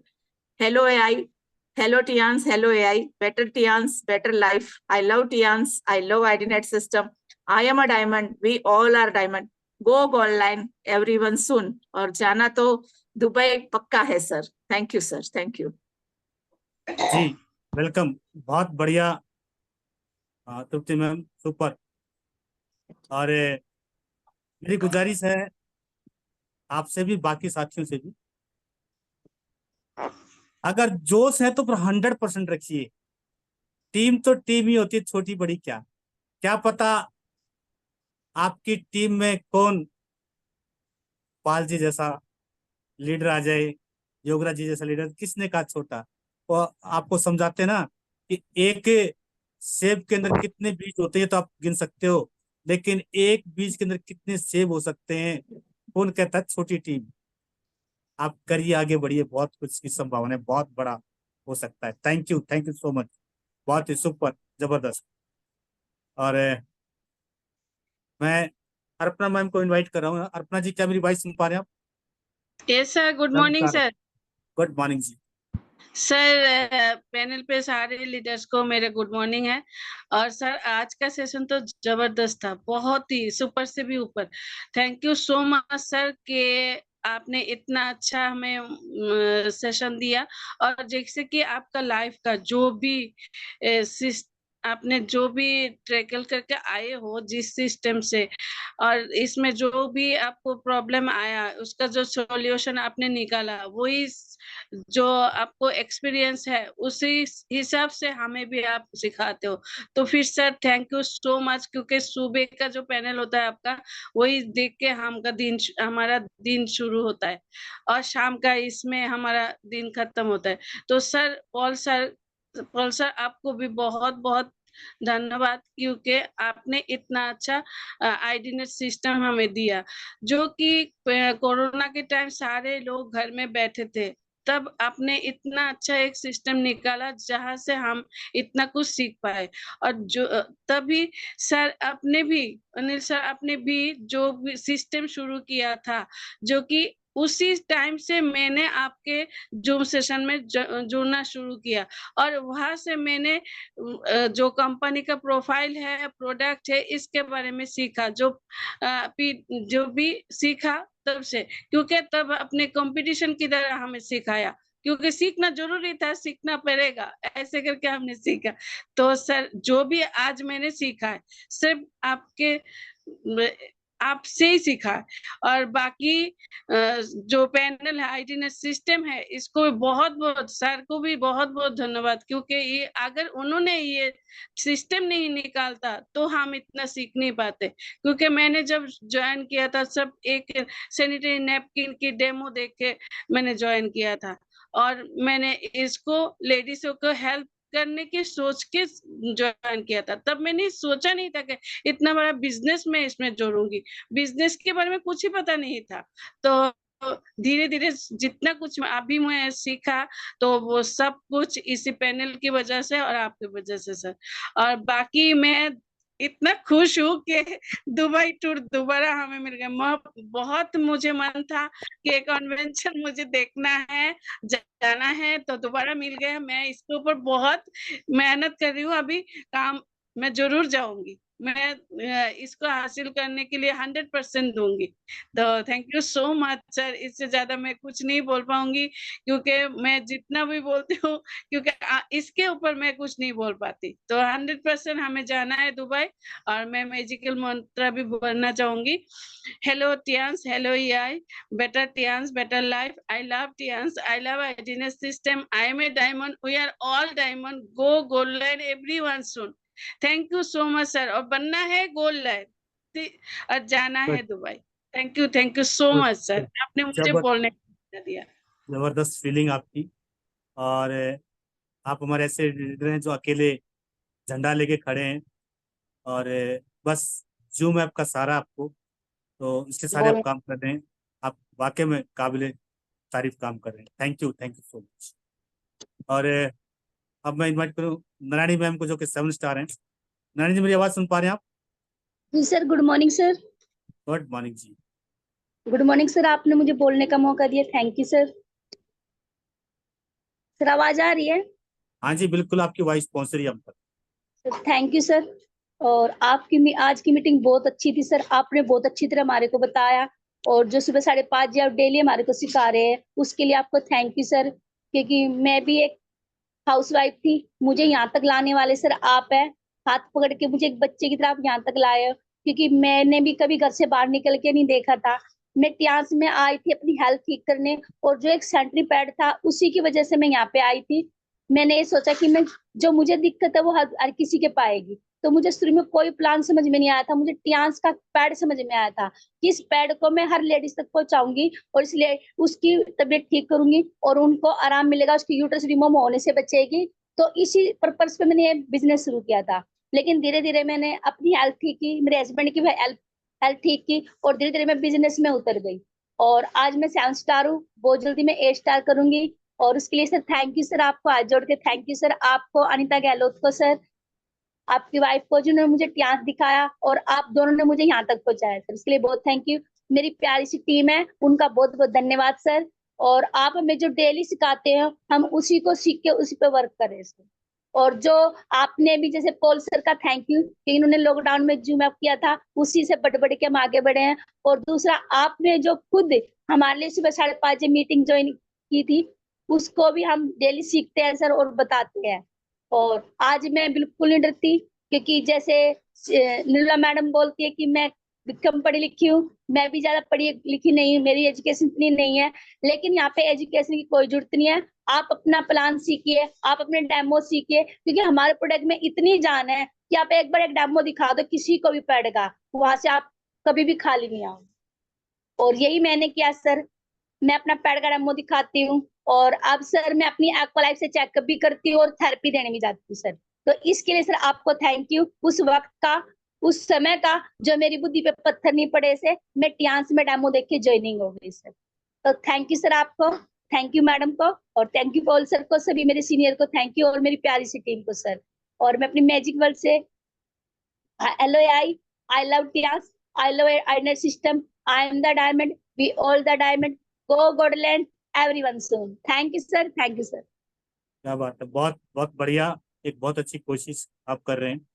Speaker 5: Hello AI, hello Tiens, hello AI, better Tiens, better life. I love Tiens, I love IDnet system. I am a diamond, we all are diamond. Go online everyone soon. और जाना तो Dubai पक्का है sir. Thank you sir, thank you
Speaker 1: जी, welcome, बहुत बढ़िया। Tripti ma'am, super. और मेरी गुजारिश है आपसे भी, बाकी साथियों से भी, अगर जोश है तो फिर 100% रखिए। टीम तो टीम ही होती है, छोटी बड़ी क्या, क्या पता आपकी टीम में कौन पाल जी जैसा लीडर आ जाए, योगराज जी जैसा लीडर। किसने कहा छोटा? वो आपको समझाते ना कि एक सेब के अंदर कितने बीज होते हैं तो आप गिन सकते हो, लेकिन एक बीज के अंदर कितने सेब हो सकते हैं, कौन कहता है छोटी टीम। आप करिए, आगे बढ़िए, बहुत कुछ की संभावना है, बहुत बड़ा हो सकता है। थैंक यू सो मच, बहुत ही सुपर, जबरदस्त। और मैं अर्पणा मैम को इनवाइट कर रहा हूँ। अर्पणा जी, क्या मेरी वॉइस सुन पा रहे हैं आप?
Speaker 6: Yes sir, good morning sir.
Speaker 1: Good morning जी।
Speaker 6: सर, पैनल पे सारे लीडर्स को मेरे गुड मॉर्निंग है। और सर, आज का सेशन तो जबरदस्त था, बहुत ही सुपर से भी ऊपर। Thank you so much sir कि आपने इतना अच्छा हमें सेशन दिया। और जैसे कि आपका लाइफ का जो भी आपने जो भी ट्रैकल करके आए हो जिस सिस्टम से, और इसमें जो भी आपको प्रॉब्लम आया उसका जो सॉल्यूशन आपने निकाला, वही जो आपको एक्सपीरियंस है उसी हिसाब से हमें भी आप सिखाते हो। तो फिर sir thank you so much, क्योंकि सुबह का जो पैनल होता है आपका, वही देख के हमारा दिन शुरू होता है, और शाम का इसमें हमारा दिन खत्म होता है। तो सर पॉल सर आपको भी बहुत बहुत धन्यवाद, क्योंकि आपने इतना अच्छा आईडीनेट सिस्टम हमें दिया, जो कि कोरोना के टाइम सारे लोग घर में बैठे थे, तब आपने इतना अच्छा एक सिस्टम निकाला जहां से हम इतना कुछ सीख पाए। और जो तभी सर आपने भी, अनिल सर आपने भी जो भी सिस्टम शुरू किया था, जो कि उसी टाइम से मैंने आपके जूम सेशन में जुड़ना शुरू किया, और वहां से मैंने जो कंपनी का प्रोफाइल है, प्रोडक्ट है, इसके बारे में सीखा, जो भी सीखा तब से, क्योंकि तब अपने कंपटीशन की तरह हमें सिखाया, क्योंकि सीखना जरूरी था, सीखना पड़ेगा, ऐसे करके हमने सीखा। तो सर जो भी आज मैंने सीखा है, सिर्फ आपके आपसे ही सीखा। और बाकी जो पैनल है, आईडीनेट सिस्टम है, इसको बहुत बहुत सर को भी बहुत बहुत धन्यवाद, क्योंकि ये अगर उन्होंने ये सिस्टम नहीं निकालता तो हम इतना सीख नहीं पाते। क्योंकि मैंने जब ज्वाइन किया था, सब एक सैनिटरी नैपकिन की डेमो देख के मैंने ज्वाइन किया था, और मैंने इसको लेडीजों को हेल्प करने की सोच के ज्वाइन किया था। तब मैंने सोचा नहीं था कि इतना बड़ा बिजनेस मैं इसमें जोड़ूंगी। बिजनेस के बारे में कुछ ही पता नहीं था। तो धीरे-धीरे जितना कुछ अभी मैं सीखा, तो वो सब कुछ इसी पैनल की वजह से और आपकी वजह से सर। और बाकी मैं इतना खुश हूँ कि दुबई टूर दोबारा हमें मिल गया। बहुत मुझे मन था कि कन्वेंशन मुझे देखना है, जाना है, तो दोबारा मिल गया। मैं इसके ऊपर बहुत मेहनत कर रही हूँ अभी। काम मैं ज़रूर जाऊँगी। मैं इसको हासिल करने के लिए 100% दूँगी। तो thank you so much sir. इससे ज़्यादा मैं कुछ नहीं बोल पाऊँगी, क्योंकि मैं जितना भी बोलती हूँ, क्योंकि इसके ऊपर मैं कुछ नहीं बोल पाती। तो 100% हमें जाना है दुबई, और मैं मैजिकल मंत्र भी बोलना चाहूँगी। Hello Tiens, hello AI, better Tians, better life. I love Tians. I love Ideas System. I am a diamond. We are all diamond. Go gold line everyone soon. Thank you so much sir. और बनना है gold line और जाना है Dubai. Thank you so much sir. आपने मुझे बोलने का दिया।
Speaker 1: जबरदस्त फीलिंग आपकी। और आप हमारे ऐसे लीडर हैं जो अकेले झंडा लेके खड़े हैं, और बस जूम ऐप का सहारा आपको, तो इसके सारे आप काम कर रहे हैं। आप वाकई में काबिले तारीफ काम कर रहे हैं। Thank you so much. और अब मैं इनवाइट करूँ नारायणी मैम को, जो कि 7 स्टार हैं। नारायणी जी, मेरी आवाज सुन पा रहे हैं आप?
Speaker 7: जी sir, good morning sir.
Speaker 1: Good morning जी।
Speaker 7: गुड मॉर्निंग सर, आपने मुझे बोलने का मौका दिया, थैंक यू सर। सर आवाज आ रही है?
Speaker 1: हाँ जी बिल्कुल, आपकी वॉइस पहुंच रही है हम तक।
Speaker 7: Thank you sir. और आपकी आज की मीटिंग बहुत अच्छी थी सर। आपने बहुत अच्छी तरह हमारे को बताया, और जो सुबह 5:30 आप डेली हमारे को सिखा रहे हैं, उसके लिए आपको थैंक यू सर। क्योंकि मैं भी एक हाउसवाइफ थी, मुझे यहाँ तक लाने वाले सर आप है। हाथ पकड़ के मुझे एक बच्चे की तरह आप यहाँ तक लाए हो, क्योंकि मैंने भी कभी घर से बाहर निकल के नहीं देखा था। मैं ट्यास में आई थी अपनी हेल्थ ठीक करने, और जो एक सेंट्री पैड था उसी की वजह से मैं यहाँ पे आई थी। मैंने ये सोचा कि मैं जो मुझे दिक्कत है वो हर किसी के पाएगी। तो मुझे शुरू में कोई प्लान समझ में नहीं आया था, मुझे ट्यास का पैड समझ में आया था कि इस पैड को मैं हर लेडीज तक पहुंचाऊंगी, और इसलिए उसकी तबीयत ठीक करूंगी और उनको आराम मिलेगा, उसकी यूट्रस रिमूव होने से बचेगी। तो इसी पर्पज पे मैंने ये बिजनेस शुरू किया था। लेकिन धीरे धीरे मैंने अपनी हेल्थ ठीक की, मेरे हस्बैंड की हेल्थ ठीक की, और धीरे धीरे मैं बिजनेस में उतर गई। और आज मैं 7 स्टार हूँ, बहुत जल्दी मैं 8 स्टार करूंगी। और उसके लिए सर थैंक यू सर, आपको हाथ जोड़ के थैंक यू सर, आपको अनिता गहलोत को सर, आपकी वाइफ को जिन्होंने मुझे ट्यास दिखाया, और आप दोनों ने मुझे यहाँ तक पहुंचाया सर, इसके लिए बहुत थैंक यू। मेरी प्यारी सी टीम है, उनका बहुत बहुत धन्यवाद सर। और आप हमें जो डेली सिखाते हैं, हम उसी को सीख के उसी पे वर्क करें सर। और जो आपने भी जैसे पॉल सर का थैंक यू कि इन्होंने लॉकडाउन में जूम अप किया था, उसी से बढ़ बढ़ के हम आगे बढ़े हैं। और दूसरा, आपने जो खुद हमारे लिए सुबह 5:30 मीटिंग ज्वाइन की थी, उसको भी हम डेली सीखते हैं सर और बताते हैं। और आज मैं बिल्कुल नहीं डरती, क्योंकि जैसे निर्मला मैडम बोलती है कि मैं कम पढ़ी लिखी हूँ, मैं भी ज्यादा पढ़ी लिखी नहीं हूँ, मेरी एजुकेशन इतनी नहीं है। लेकिन यहाँ पे एजुकेशन की कोई जरूरत नहीं है। आप अपना प्लान सीखिए, आप अपने डेमो सीखिए, क्योंकि हमारे प्रोडक्ट में इतनी जान है कि आप एक बार एक डेमो दिखा दो, किसी को भी पड़ेगा, वहां से आप कभी भी खाली नहीं आओ। और यही मैंने किया सर, मैं अपना पैड का डेमो दिखाती हूँ, और अब सर मैं अपनी एक्वालाइफ से चेकअप भी करती हूँ और थेरेपी देने भी जाती हूँ सर। तो इसके लिए सर आपको थैंक यू, उस वक्त का, उस समय का, जो मेरी बुद्धि पे पत्थर नहीं पड़े से मैं ट्यास में डेमो देख के ज्वाइनिंग हो गई सर। तो थैंक यू सर आपको, थैंक यू मैडम को, और थैंक यू पॉल सर को, सभी मेरे सीनियर को थैंक यू, और मेरी प्यारी सी टीम को सर। और मैं अपनी मैजिक वर्ल्ड से hello I love Tiens, I love आइडर system, I am the diamond, we all the diamond, go gold line everyone soon. Thank you sir, thank you sir.
Speaker 1: क्या बात है, बहुत बहुत बढ़िया। एक बहुत अच्छी कोशिश आप कर रहे हैं,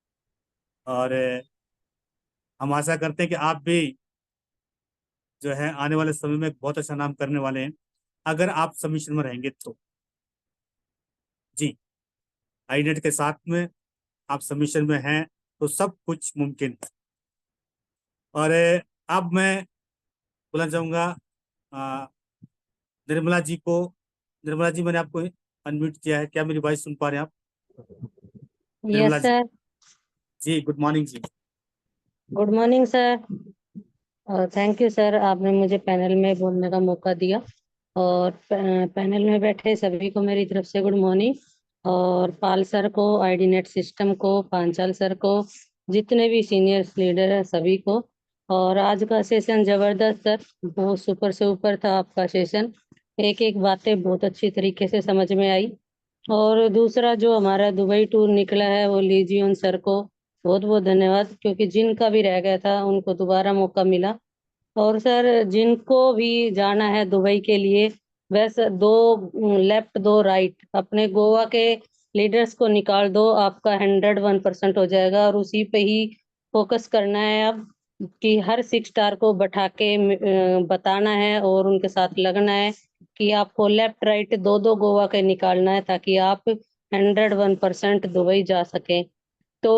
Speaker 1: और हम आशा करते हैं कि आप भी जो है आने वाले समय में बहुत अच्छा नाम करने वाले हैं, अगर आप सबमिशन में रहेंगे तो। जी, आईनेट के साथ में आप सबमिशन में हैं तो सब कुछ मुमकिन है। और अब मैं बोलना चाहूंगा निर्मला जी को। निर्मला जी, मैंने आपको अनम्यूट किया है, क्या मेरी वॉइस सुन पा रहे हैं आप? निर्मला
Speaker 8: यस
Speaker 1: जी
Speaker 8: सर।
Speaker 1: जी, गुड मॉर्निंग जी।
Speaker 8: Good morning sir. Thank you sir, आपने मुझे पैनल में बोलने का मौका दिया। और पैनल में बैठे सभी को मेरी तरफ से गुड मॉर्निंग। और पाल सर को, आईडी नेट सिस्टम को, पांचाल सर को, जितने भी सीनियर लीडर हैं सभी को। और आज का सेशन जबरदस्त सर, बहुत सुपर से ऊपर था आपका सेशन। एक एक बातें बहुत अच्छी तरीके से समझ में आई। और दूसरा जो हमारा दुबई टूर निकला है वो लीजियोन सर को बहुत बहुत धन्यवाद, क्योंकि जिनका भी रह गया था उनको दोबारा मौका मिला। और सर जिनको भी जाना है दुबई के लिए, वैसे दो लेफ्ट दो राइट, अपने गोवा के लीडर्स को निकाल दो, आपका 101% हो जाएगा। और उसी पे ही फोकस करना है अब, कि हर 6 स्टार को बैठा के बताना है और उनके साथ लगना है कि आपको लेफ्ट राइट दो दो गोवा के निकालना है, ताकि आप 101% दुबई जा सकें। तो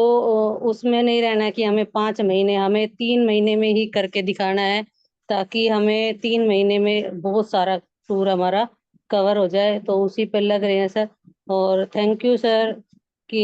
Speaker 8: उसमें नहीं रहना कि हमें 5 महीने, हमें 3 महीने में ही करके दिखाना है, ताकि हमें 3 महीने में बहुत सारा टूर हमारा कवर हो जाए। तो उसी पे लग रहे हैं सर। और थैंक यू सर कि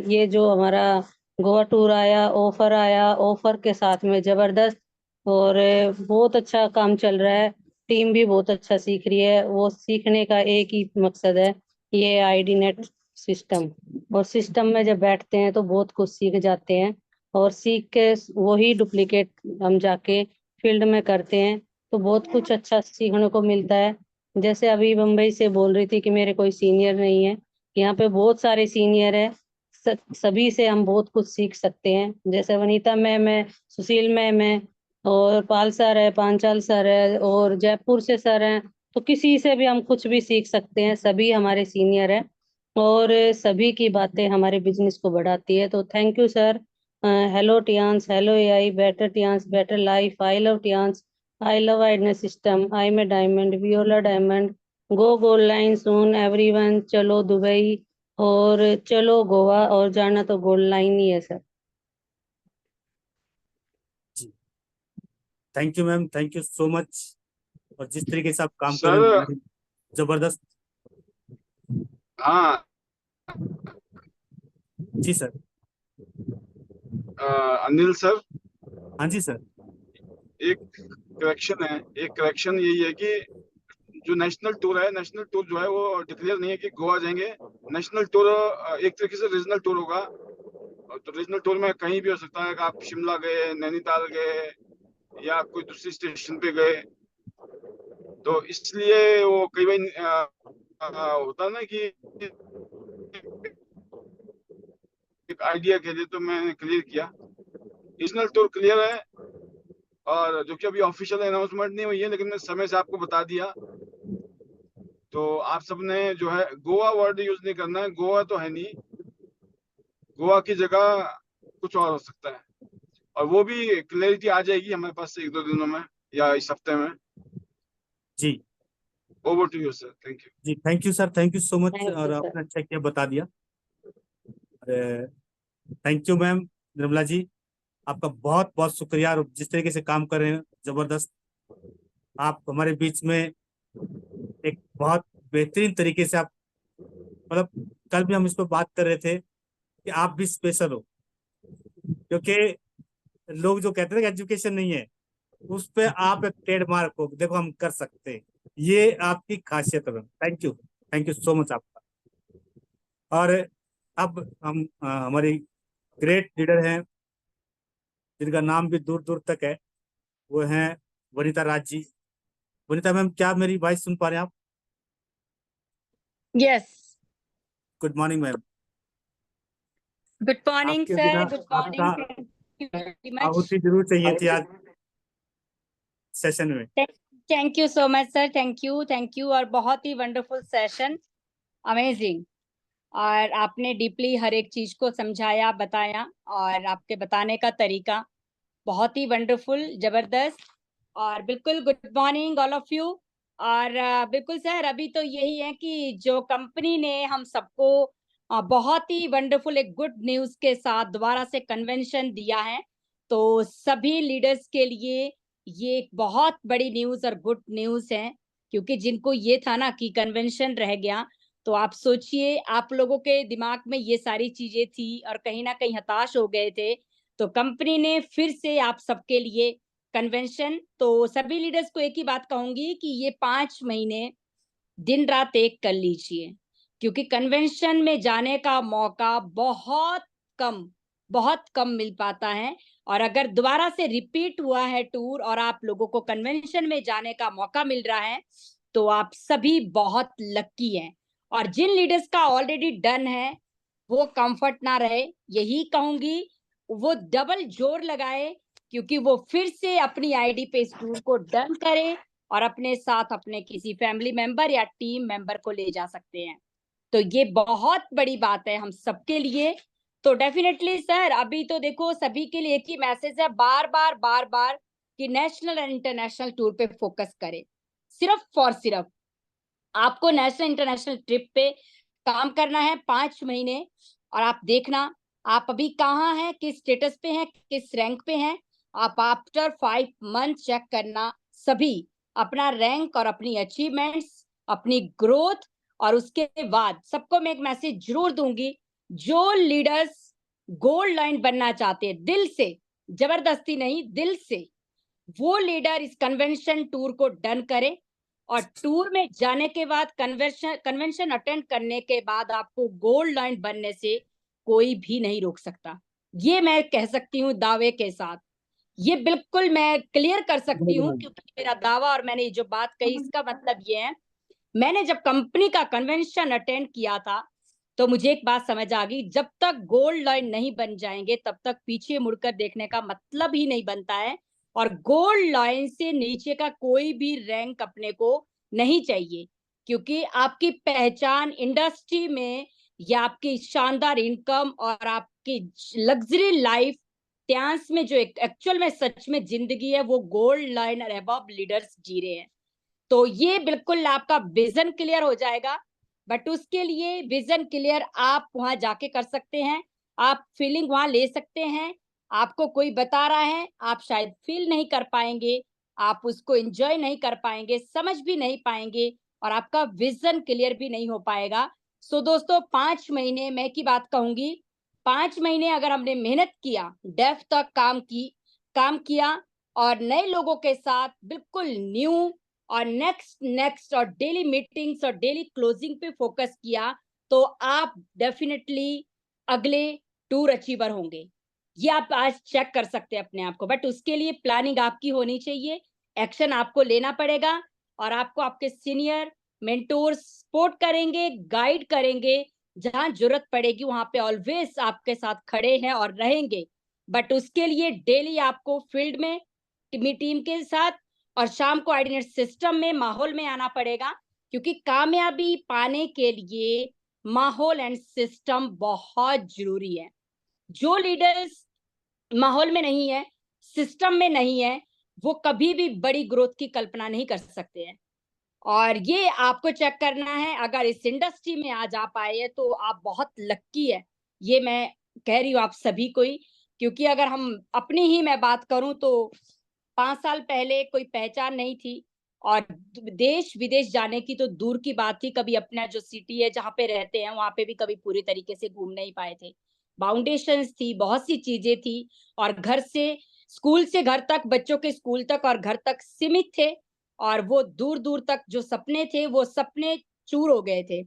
Speaker 8: ये जो हमारा गोवा टूर आया, ऑफर आया, ऑफर के साथ में जबरदस्त और बहुत अच्छा काम चल रहा है। टीम भी बहुत अच्छा सीख रही है। वो सीखने का एक ही मकसद है, ये आईडी नेट सिस्टम। और सिस्टम में जब बैठते हैं तो बहुत कुछ सीख जाते हैं, और सीख के वही डुप्लीकेट हम जाके फील्ड में करते हैं तो बहुत कुछ अच्छा सीखने को मिलता है। जैसे अभी मुंबई से बोल रही थी कि मेरे कोई सीनियर नहीं है, यहाँ पे बहुत सारे सीनियर है। सभी से हम बहुत कुछ सीख सकते हैं। जैसे वनीता मैम है, सुशील मैम है, और पाल सर है, पांचाल सर है, और जयपुर से सर हैं। तो किसी से भी हम कुछ भी सीख सकते हैं, सभी हमारे सीनियर है। और सभी की बातें हमारे बिजनेस को बढ़ाती है। तो thank you sir. Hello Tiens, hello AI, better Tiens, better life, I love Tiens, I love IDnet system, I am a diamond, we all are diamond, go gold line soon everyone, चलो दुबई और चलो गोवा, और जाना तो गोल्ड लाइन ही है sir.
Speaker 1: जी, thank you ma'am, thank you so much. और जिस तरीके से आप काम कर रहे
Speaker 2: सर
Speaker 1: हो, जबरदस्त।
Speaker 2: हाँ,
Speaker 1: जी सर।
Speaker 2: अनिल सर,
Speaker 1: हाँ जी सर।
Speaker 2: एक करेक्शन है। एक करेक्शन यही है कि जो नेशनल टूर है, नेशनल टूर जो है वो डिक्लेयर नहीं है कि गोवा जाएंगे। नेशनल टूर एक तरीके से रीजनल टूर होगा। तो रीजनल टूर में कहीं भी हो सकता है कि आप शिमला गए, नैनीताल गए, या कोई दूसरी स्टेशन पे गए। तो इसलिए वो कई बार होता है ना कि एक आइडिया के लिए, तो मैंने क्लियर किया। रीजनल टूर क्लियर है, और जो कि अभी ऑफिशियल अनाउंसमेंट नहीं हुई है, लेकिन मैं समय से आपको बता दिया। तो आप सबने जो है गोवा वर्ड यूज नहीं करना है। गोवा तो है नहीं, गोवा की जगह कुछ और हो सकता है। और वो भी क्लैरिटी आ जाएगी हमारे पास 1-2 दिनों में या इस हफ्ते में।
Speaker 1: जी
Speaker 2: over to you sir, thank you.
Speaker 1: जी, thank you sir, thank you so much.
Speaker 8: Thank
Speaker 1: और
Speaker 8: यू सर।
Speaker 1: आपने अच्छा किया, बता दिया। Thank you ma'am. Nirmala ji, आपका बहुत बहुत शुक्रिया। और जिस तरीके से काम कर रहे हैं, जबरदस्त। आप हमारे बीच में एक बहुत बेहतरीन तरीके से आप, मतलब कल भी हम इस पर बात कर रहे थे कि आप भी स्पेशल हो, क्योंकि लोग जो कहते हैं कि एजुकेशन नहीं है, उस पे आप एक ट्रेडमार्क हो, देखो हम कर सकते हैं। ये आपकी खासियत है। थैंक यू सो मच आपका। और अब हम हमारी ग्रेट लीडर हैं, जिनका नाम भी दूर दूर तक है, वो हैं वनीता राज जी। वनीता मैम, क्या मेरी वॉइस सुन पा रहे हैं आप?
Speaker 9: Yes,
Speaker 1: good morning ma'am.
Speaker 9: Good morning
Speaker 1: आपके बिना
Speaker 9: सर, गुड
Speaker 1: आपका
Speaker 9: morning, thank you very much.
Speaker 1: आहुति जरूर चाहिए थी आज सेशन में।
Speaker 9: Thank you so much sir, thank you. और बहुत ही वंडरफुल सेशन, अमेजिंग। और आपने डीपली हर एक चीज को समझाया, बताया, और आपके बताने का तरीका बहुत ही वंडरफुल, जबरदस्त। और बिल्कुल good morning all of you. और बिल्कुल सर, अभी तो यही है कि जो कंपनी ने हम सबको बहुत ही वंडरफुल एक गुड न्यूज के साथ दोबारा से कन्वेंशन दिया है, तो सभी लीडर्स के लिए ये एक बहुत बड़ी न्यूज और गुड न्यूज है, क्योंकि जिनको ये था ना कि कन्वेंशन रह गया, तो आप सोचिए आप लोगों के दिमाग में ये सारी चीजें थी और कहीं ना कहीं हताश हो गए थे, तो कंपनी ने फिर से आप सबके लिए कन्वेंशन, तो सभी लीडर्स को एक ही बात कहूंगी कि ये 5 महीने दिन रात एक कर लीजिए, क्योंकि कन्वेंशन में जाने का मौका बहुत कम मिल पाता है। और अगर दोबारा से रिपीट हुआ है टूर और आप लोगों को कन्वेंशन में जाने का मौका मिल रहा है, तो आप सभी बहुत लकी हैं। और जिन लीडर्स का ऑलरेडी डन है वो कंफर्ट ना रहे, यही कहूंगी, वो डबल जोर लगाए, क्योंकि वो फिर से अपनी आईडी पे इस टूर को डन करे और अपने साथ अपने किसी फैमिली मेंबर या टीम मेंबर को ले जा सकते हैं। तो ये बहुत बड़ी बात है हम सबके लिए। तो डेफिनेटली सर, अभी तो देखो सभी के लिए एक ही मैसेज है, बार बार कि नेशनल एंड इंटरनेशनल टूर पे फोकस करें। सिर्फ और सिर्फ आपको नेशनल इंटरनेशनल ट्रिप पे काम करना है 5 महीने, और आप देखना आप अभी कहाँ हैं, किस स्टेटस पे हैं, किस रैंक पे हैं। आप आफ्टर 5 मंथ चेक करना सभी अपना रैंक और अपनी अचीवमेंट्स, अपनी ग्रोथ। और उसके बाद सबको मैं एक मैसेज जरूर दूंगी, जो लीडर्स गोल्ड लाइन बनना चाहते हैं दिल से, जबरदस्ती नहीं दिल से, वो लीडर इस कन्वेंशन टूर को डन करे। और टूर में जाने के बाद कन्वेंशन अटेंड करने के बाद आपको गोल्ड लाइन बनने से कोई भी नहीं रोक सकता। ये मैं कह सकती हूँ दावे के साथ, ये बिल्कुल मैं क्लियर कर सकती हूँ, क्योंकि मेरा दावा और मैंने जो बात कही इसका मतलब ये है, मैंने जब कंपनी का कन्वेंशन अटेंड किया था तो मुझे एक बात समझ आ गई, जब तक गोल्ड लाइन नहीं बन जाएंगे तब तक पीछे मुड़कर देखने का मतलब ही नहीं बनता है। और गोल्ड लाइन से नीचे का कोई भी रैंक अपने को नहीं चाहिए, क्योंकि आपकी पहचान इंडस्ट्री में या आपकी शानदार इनकम और आपकी लग्जरी लाइफ त्यांस में जो एक्चुअल में सच में जिंदगी है, वो गोल्ड लाइन और अबव लीडर्स जी रहे हैं। तो ये बिल्कुल आपका विजन क्लियर हो जाएगा, बट उसके लिए विजन क्लियर आप वहां जाके कर सकते हैं, आप फीलिंग वहां ले सकते हैं। आपको कोई बता रहा है, आप शायद फील नहीं कर पाएंगे, आप उसको एंजॉय नहीं कर पाएंगे, समझ भी नहीं पाएंगे, और आपका विजन क्लियर भी नहीं हो पाएगा। सो दोस्तों 5 महीने मैं की बात कहूंगी, 5 महीने अगर हमने मेहनत किया, डेप्थ तक काम किया और नए लोगों के साथ बिल्कुल न्यू और नेक्स्ट और डेली मीटिंग्स और डेली क्लोजिंग पे फोकस किया, तो आप डेफिनेटली अगले टूर अचीवर होंगे। ये आप आज चेक कर सकते हैं अपने आप को, बट उसके लिए प्लानिंग आपकी होनी चाहिए, एक्शन आपको लेना पड़ेगा, और आपको आपके सीनियर मेंटोर सपोर्ट करेंगे, गाइड करेंगे, जहां जरूरत पड़ेगी वहां पे ऑलवेज आपके साथ खड़े हैं और रहेंगे। बट उसके लिए डेली आपको फील्ड में टीम के साथ और शाम को आईडीनेट सिस्टम में माहौल में आना पड़ेगा, क्योंकि कामयाबी पाने के लिए माहौल एंड सिस्टम बहुत जरूरी है। जो लीडर्स माहौल में नहीं है, सिस्टम में नहीं है, वो कभी भी बड़ी ग्रोथ की कल्पना नहीं कर सकते हैं। और ये आपको चेक करना है, अगर इस इंडस्ट्री में आज आप आए हैं तो आप बहुत लक्की है, ये मैं कह रही हूँ आप सभी को ही। क्योंकि अगर हम अपनी ही मैं बात करूं तो 5 साल पहले कोई पहचान नहीं थी, और देश विदेश जाने की तो दूर की बात थी, कभी अपना जो सिटी है जहाँ पे रहते हैं वहां पे भी कभी पूरी तरीके से घूम नहीं पाए थे। बाउंडेशंस थी, बहुत सी चीजें थी, और घर से स्कूल से घर तक, बच्चों के स्कूल तक और घर तक सीमित थे, और वो दूर दूर तक जो सपने थे वो सपने चूर हो गए थे।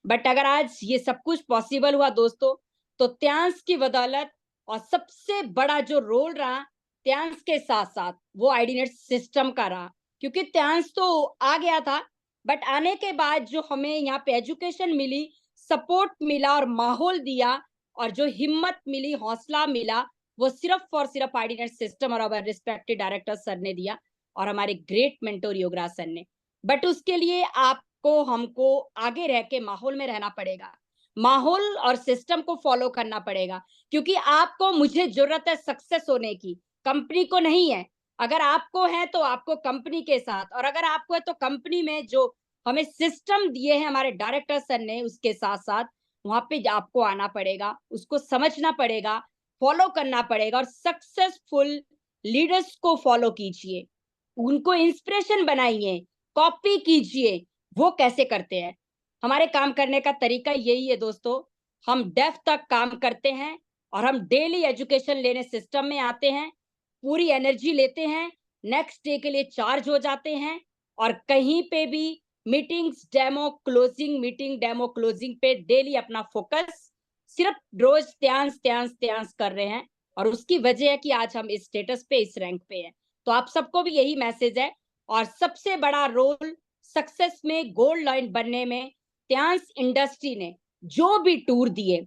Speaker 9: बट अगर आज ये सब कुछ पॉसिबल हुआ दोस्तों, तो त्यांस की बदौलत, और सबसे बड़ा जो रोल रहा त्यांस के साथ साथ वो आईडीनेट सिस्टम का रहा, क्योंकि त्यांस तो आ गया था, बट आने के बाद जो हमें यहाँ पे एजुकेशन मिली, सपोर्ट मिला और माहौल दिया, और जो हिम्मत मिली, हौसला मिला, वो सिर्फ और सिर्फ आईडीनेट सिस्टम और हमारे रिस्पेक्टेड डायरेक्टर सर ने दिया, और हमारे ग्रेट मेंटोर योगराज सर ने। बट उसके लिए आपको हमको आगे रह के माहौल में रहना पड़ेगा, माहौल और सिस्टम को फॉलो करना पड़ेगा, क्योंकि आपको मुझे जरूरत है सक्सेस होने की, कंपनी को नहीं है। अगर आपको है तो आपको कंपनी के साथ, और अगर आपको है तो कंपनी में जो हमें सिस्टम दिए हैं हमारे डायरेक्टर सर ने, उसके साथ साथ वहां पे आपको आना पड़ेगा, उसको समझना पड़ेगा, फॉलो करना पड़ेगा और सक्सेसफुल लीडर्स को फॉलो कीजिए, उनको इंस्पिरेशन बनाइए, कॉपी कीजिए, वो कैसे करते हैं। हमारे काम करने का तरीका यही है दोस्तों, हम डेफ तक काम करते हैं और हम डेली एजुकेशन लेने सिस्टम में आते हैं, पूरी एनर्जी लेते हैं, नेक्स्ट डे के लिए चार्ज हो जाते हैं और कहीं पे भी मीटिंग्स डेमो क्लोजिंग पे डेली अपना फोकस सिर्फ रोज त्यांस कर रहे हैं और उसकी वजह है कि आज हम इस स्टेटस पे, इस रैंक पे हैं। तो आप सबको भी यही मैसेज है और सबसे बड़ा रोल सक्सेस में, गोल्ड लाइन बनने में त्यांस इंडस्ट्री ने जो भी टूर दिए,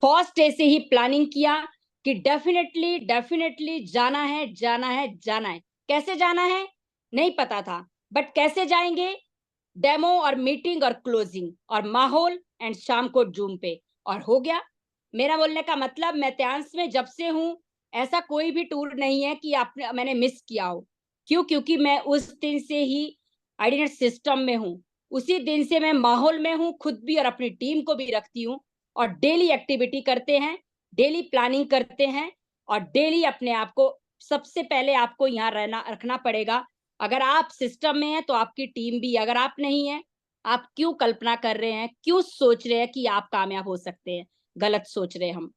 Speaker 9: फर्स्ट डे से ही प्लानिंग किया कि डेफिनेटली जाना है। कैसे जाना है नहीं पता था, बट कैसे जाएंगे, डेमो और मीटिंग और क्लोजिंग और माहौल एंड शाम को जूम पे, और हो गया। मेरा बोलने का मतलब, मैं त्यांस में जब से हूँ, ऐसा कोई भी टूर नहीं है कि मैंने मिस किया हो। क्यों? क्योंकि मैं उस दिन से ही आईडीनेट सिस्टम में हूँ, उसी दिन से मैं माहौल में हूँ, खुद भी और अपनी टीम को भी रखती हूँ और डेली एक्टिविटी करते हैं, डेली प्लानिंग करते हैं और डेली अपने आप को, सबसे पहले आपको यहाँ रखना पड़ेगा। अगर आप सिस्टम में हैं तो आपकी टीम भी, अगर आप नहीं है, आप क्यों कल्पना कर रहे हैं, क्यों सोच रहे हैं कि आप कामयाब हो सकते हैं? गलत सोच रहे हैं हम।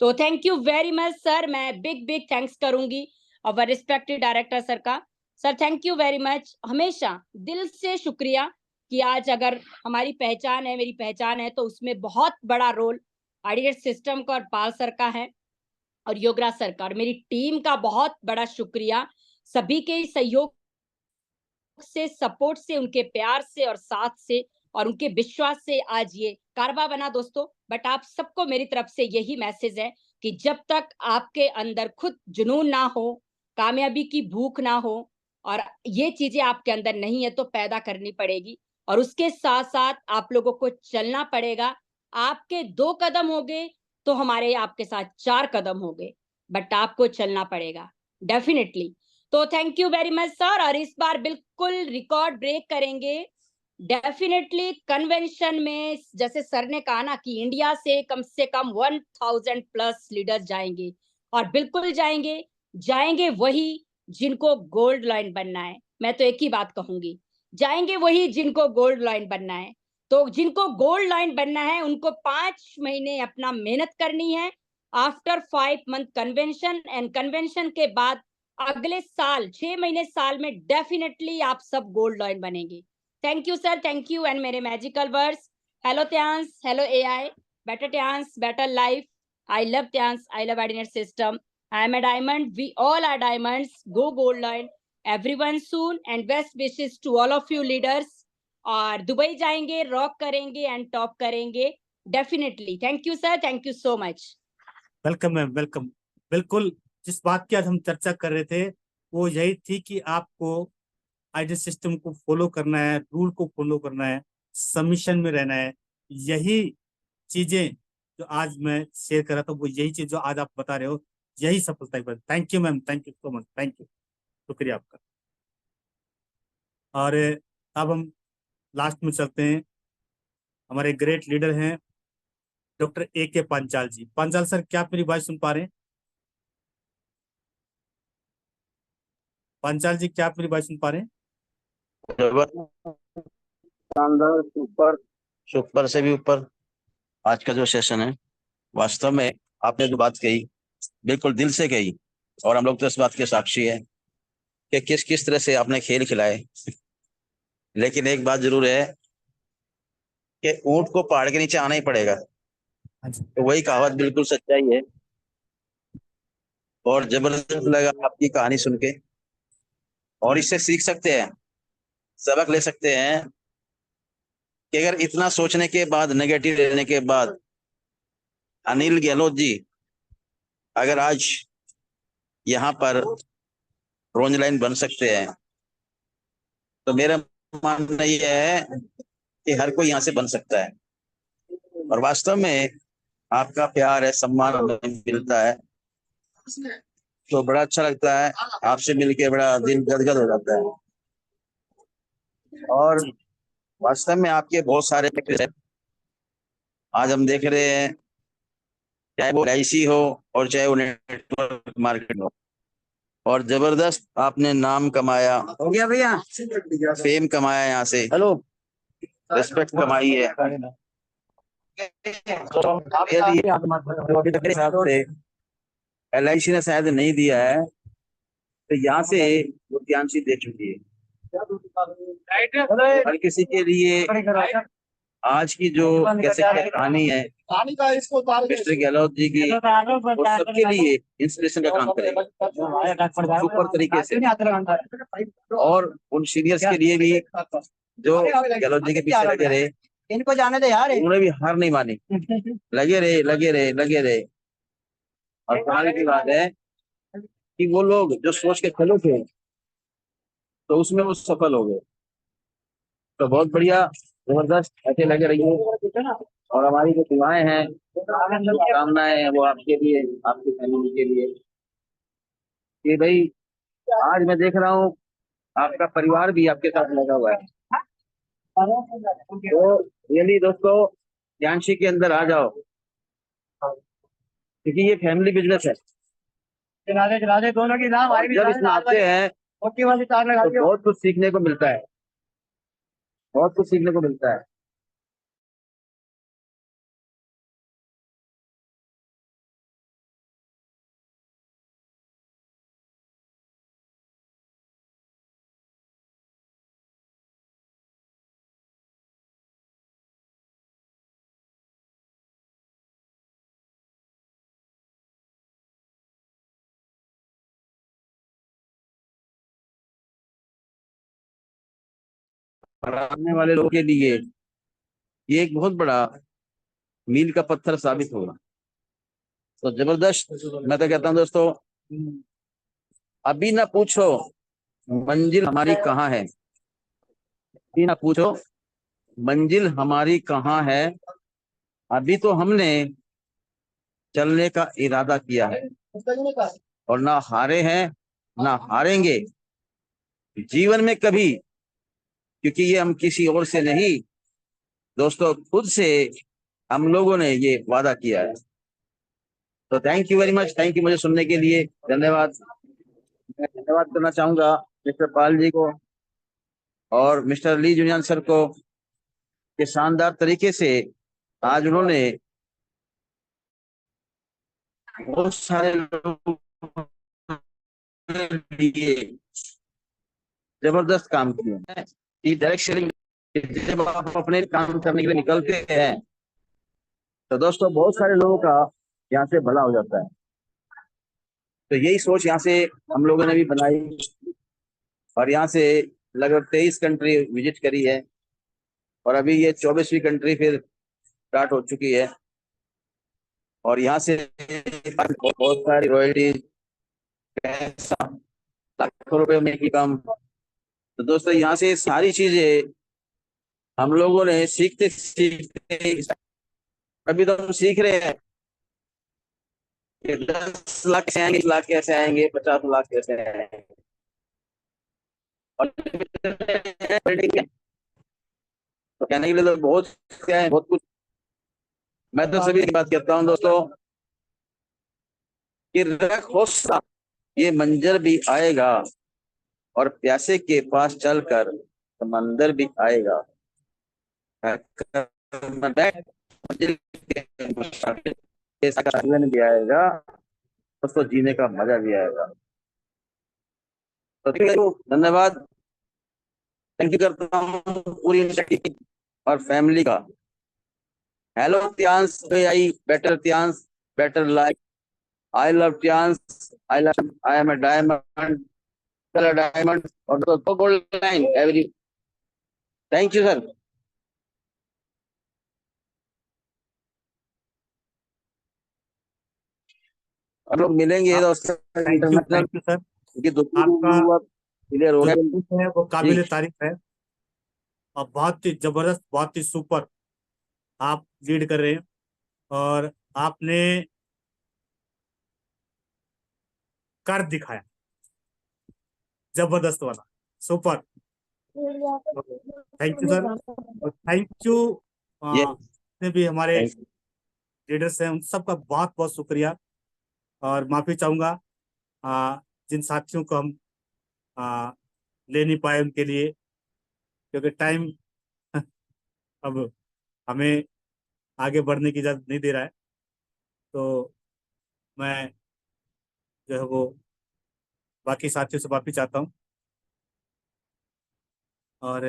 Speaker 9: तो thank you very much sir, मैं बिग थैंक्स करूंगी और रिस्पेक्टेड डायरेक्टर सर का। Sir thank you very much, हमेशा दिल से शुक्रिया कि आज अगर हमारी पहचान है, मेरी पहचान है, तो उसमें बहुत बड़ा रोल आईडीएस सिस्टम का और पाल सर का है और योगराज सर का, और मेरी टीम का बहुत बड़ा शुक्रिया। सभी के सहयोग से, सपोर्ट से, उनके प्यार से और साथ से और उनके विश्वास से आज ये कारवा बना दोस्तों। बट आप सबको मेरी तरफ से यही मैसेज है कि जब तक आपके अंदर खुद जुनून ना हो, कामयाबी की भूख ना हो और ये चीजें आपके अंदर नहीं है, तो पैदा करनी पड़ेगी और उसके साथ साथ आप लोगों को चलना पड़ेगा। आपके 2 कदम हो गए तो हमारे आपके साथ 4 कदम हो गए, बट आपको चलना पड़ेगा डेफिनेटली। तो thank you very much sir, और इस बार बिल्कुल रिकॉर्ड ब्रेक करेंगे डेफिनेटली कन्वेंशन में। जैसे सर ने कहा ना कि इंडिया से कम 1000 प्लस लीडर जाएंगे, और बिल्कुल जाएंगे वही जिनको गोल्ड लाइन बनना है। मैं तो एक ही बात कहूंगी, जाएंगे वही जिनको गोल्ड लाइन बनना है। तो जिनको गोल्ड लाइन बनना है उनको 5 महीने अपना मेहनत करनी है। After 5 month convention, and convention के बाद अगले साल 6 महीने, साल में डेफिनेटली आप सब गोल्ड लाइन बनेंगे। Thank you sir, thank you. And मेरे magical words, hello Tiens, hello AI, better Tiens, better life. I love Tiens, I love IDnet system, I am a diamond, we all are diamonds, go gold line everyone soon, and best wishes to all of you leaders. और Dubai जाएंगे, rock करेंगे and top करेंगे definitely. Thank you sir, thank you so much.
Speaker 1: Welcome ma'am, welcome. बिल्कुल जिस बात की आज हम चर्चा कर रहे थे वो यही थी कि आपको आईडी सिस्टम को फॉलो करना है, रूल को फॉलो करना है, सबमिशन में रहना है। यही चीजें जो आज मैं शेयर कर रहा था, वो यही चीज जो आज आप बता रहे हो, यही सफलता की बात। Thank you ma'am, thank you so much, thank you, शुक्रिया आपका। और अब हम लास्ट में चलते हैं। हमारे ग्रेट लीडर हैं डॉक्टर A.K. पांचाल जी। पांचाल सर, क्या आप मेरी बात सुन पा रहे हैं? पांचाल जी, क्या आप मेरी बात सुन पा रहे हैं?
Speaker 10: शानदार, सुपर, सुपर से भी ऊपर आज का जो सेशन है, वास्तव में आपने जो बात कही बिल्कुल दिल से कही, और हम लोग तो इस बात के साक्षी है कि किस किस तरह से आपने खेल खिलाए। लेकिन एक बात जरूर है कि ऊंट को पहाड़ के नीचे आना ही पड़ेगा, तो वही कहावत बिल्कुल सच्चाई है। और जबरदस्त लगा आपकी कहानी सुन के, और इससे सीख सकते हैं, सबक ले सकते हैं कि अगर इतना सोचने के बाद, नेगेटिव रहने के बाद अनिल गहलोत जी अगर आज यहाँ पर ब्रॉन्ज लाइन बन सकते हैं, तो मेरा मानना यह है कि हर कोई यहाँ से बन सकता है। और वास्तव में आपका प्यार है, सम्मान हमें मिलता है, तो बड़ा अच्छा लगता है। आपसे मिलके बड़ा दिल गदगद हो जाता है। और वास्तव में आपके बहुत सारे हैं। आज हम देख रहे हैं चाहे वो LIC हो और चाहे वो नेटवर्क मार्केट हो। और जबरदस्त आपने नाम कमाया, हो गया भैया, फेम कमाया, यहाँ से हेलो रिस्पेक्ट कमाई है। LIC ने शायद नहीं दिया है, तो यहाँ से वो ज्ञानशी दे चुकी है। हर किसी के लिए आज की जो कैसे कहानी है मिस्टर गहलोत जी की, वो सबके लिए इंस्पिरेशन का काम करेगा सुपर तरीके से। और उन सीनियर्स के लिए भी जो गहलोत जी के पीछे लगे रहे,
Speaker 11: इनको जाने दे यार,
Speaker 10: उन्होंने भी हार नहीं मानी, लगे रहे लगे रहे लगे रहे। और कमाल की बात है कि वो लोग जो सोच के चले थे तो उसमें वो सफल हो गए। तो बहुत बढ़िया, जबरदस्त, ऐसे लगे रहिए। और हमारी जो दुआएं हैं, शुभकामनाएं हैं, वो आपके लिए, आपकी फैमिली के लिए कि भाई आज मैं देख रहा हूँ आपका परिवार भी आपके साथ लगा हुआ है। तो रियली दोस्तों, ज्ञानशी के अंदर आ जाओ, क्योंकि ये फैमिली बिजनेस है।
Speaker 11: दोनों की नाम
Speaker 10: और जब इसमें आते हैं तो बहुत कुछ सीखने को मिलता है, बहुत कुछ सीखने को मिलता है। और आने वाले लोगों के लिए ये एक बहुत बड़ा मील का पत्थर साबित होगा। तो जबरदस्त, मैं तो कहता हूँ दोस्तों, अभी ना पूछो मंजिल हमारी कहाँ है, अभी ना पूछो मंजिल हमारी कहाँ है, अभी तो हमने चलने का इरादा किया है और ना हारे हैं ना हारेंगे जीवन में कभी, क्योंकि ये हम किसी और से नहीं दोस्तों, खुद से हम लोगों ने ये वादा किया है। तो thank you very much, thank you मुझे सुनने के लिए, धन्यवाद। मैं धन्यवाद करना चाहूंगा मिस्टर पाल जी को और मिस्टर ली जुनियन सर को, कि शानदार तरीके से आज उन्होंने बहुत सारे लोगों के लिए जबरदस्त काम किए हैं। डायरेक्ट शेयरिंग, जब आप अपने काम करने के लिए निकलते हैं तो दोस्तों बहुत सारे लोगों का यहाँ से भला हो जाता है। तो यही सोच यहाँ से हम लोगों ने भी बनाई और यहाँ से लगभग 23 कंट्री विजिट करी है और अभी ये 24वीं कंट्री फिर स्टार्ट हो चुकी है। और यहाँ से बहुत सारी रॉयल्टीज, लाखों रुपए में की कम। तो दोस्तों यहाँ से सारी चीजें हम लोगों ने सीखते सीखते, अभी तो हम सीख रहे हैं कि 10 लाख कैसे आएंगे, 20 लाख कैसे आएंगे, 50 लाख कैसे आएंगे। और तो कहने के लिए तो बहुत क्या है, बहुत कुछ। मैं तो सभी की बात करता हूँ दोस्तों कि रख हौसला, ये मंजर भी आएगा और प्यासे के पास चलकर समंदर भी आएगा, जीवन भी आएगा, दोस्तों जीने का मजा भी आएगा। तो धन्यवाद, थैंक यू करता हूँ पूरी टीम और फैमिली का। Hello Tiens, I better Tiens, better life, I love Tiens, I love, I am a diamond, colour diamond और तो gold line every. Thank you sir. हम लोग मिलेंगे दोस्तों इंटरनेशनल,
Speaker 1: थैंक यू सर।
Speaker 10: क्योंकि
Speaker 1: आपका
Speaker 10: क्लियर हो
Speaker 1: जो
Speaker 10: गया,
Speaker 1: कुछ है वो काबिल तारीफ है और बहुत ही जबरदस्त, बहुत ही सुपर आप लीड कर रहे हैं। और आपने कर दिखाया, जबरदस्त वाला, सुपर। थैंक यू सर और थैंक यू
Speaker 10: ये
Speaker 1: भी हमारे लीडर्स हैं, उन सबका बहुत बहुत शुक्रिया। और माफी चाहूंगा जिन साथियों को हम ले नहीं पाए उनके लिए, क्योंकि टाइम अब हमें आगे बढ़ने की इजाजत नहीं दे रहा है। तो मैं जो है वो बाकी साथियों से माफी चाहता हूँ। और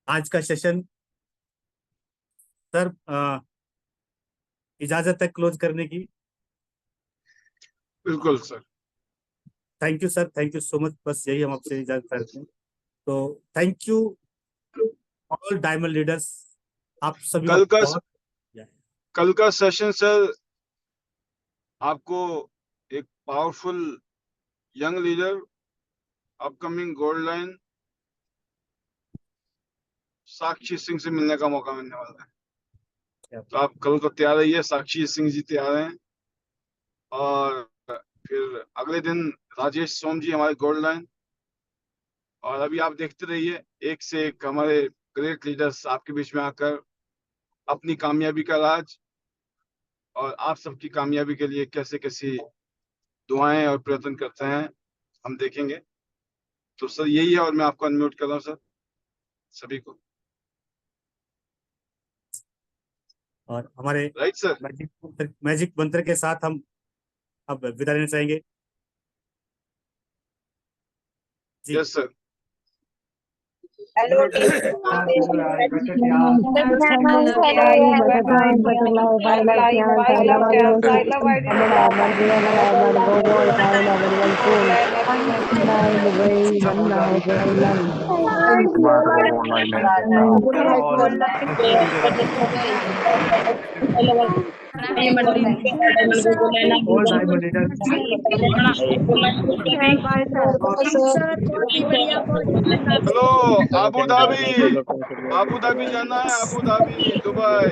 Speaker 1: आज का सेशन सर इजाजत है क्लोज करने की।
Speaker 2: बिल्कुल सर।
Speaker 1: Thank you sir, thank you so much. बस यही हम आपसे इजाजत चाहते हैं। तो thank you all diamond leaders, आप सभी
Speaker 2: कल का सेशन सर आपको एक powerful young leader, upcoming gold line Sakshi Singh से मिलने का मौका मिलने वाला है। तो आप कल को तैयार रहिए, साक्षी सिंह जी तैयार हैं। और फिर अगले दिन राजेश सोम जी हमारे गोल्ड लाइन। और अभी आप देखते रहिए एक से एक हमारे ग्रेट लीडर्स आपके बीच में आकर अपनी कामयाबी का राज और आप सबकी कामयाबी के लिए कैसे कैसी दुआएं और प्रयत्न करते हैं हम देखेंगे। तो सर यही है, और मैं आपको अनम्यूट कर रहा हूँ सर सभी को।
Speaker 1: और हमारे
Speaker 2: राइट सर,
Speaker 1: मैजिक मंत्र के साथ हम अब विदा लेना चाहेंगे।
Speaker 2: Yes sir.
Speaker 11: Hello
Speaker 2: hello Abu Dhabi जाना है, अबू धाबी दुबई।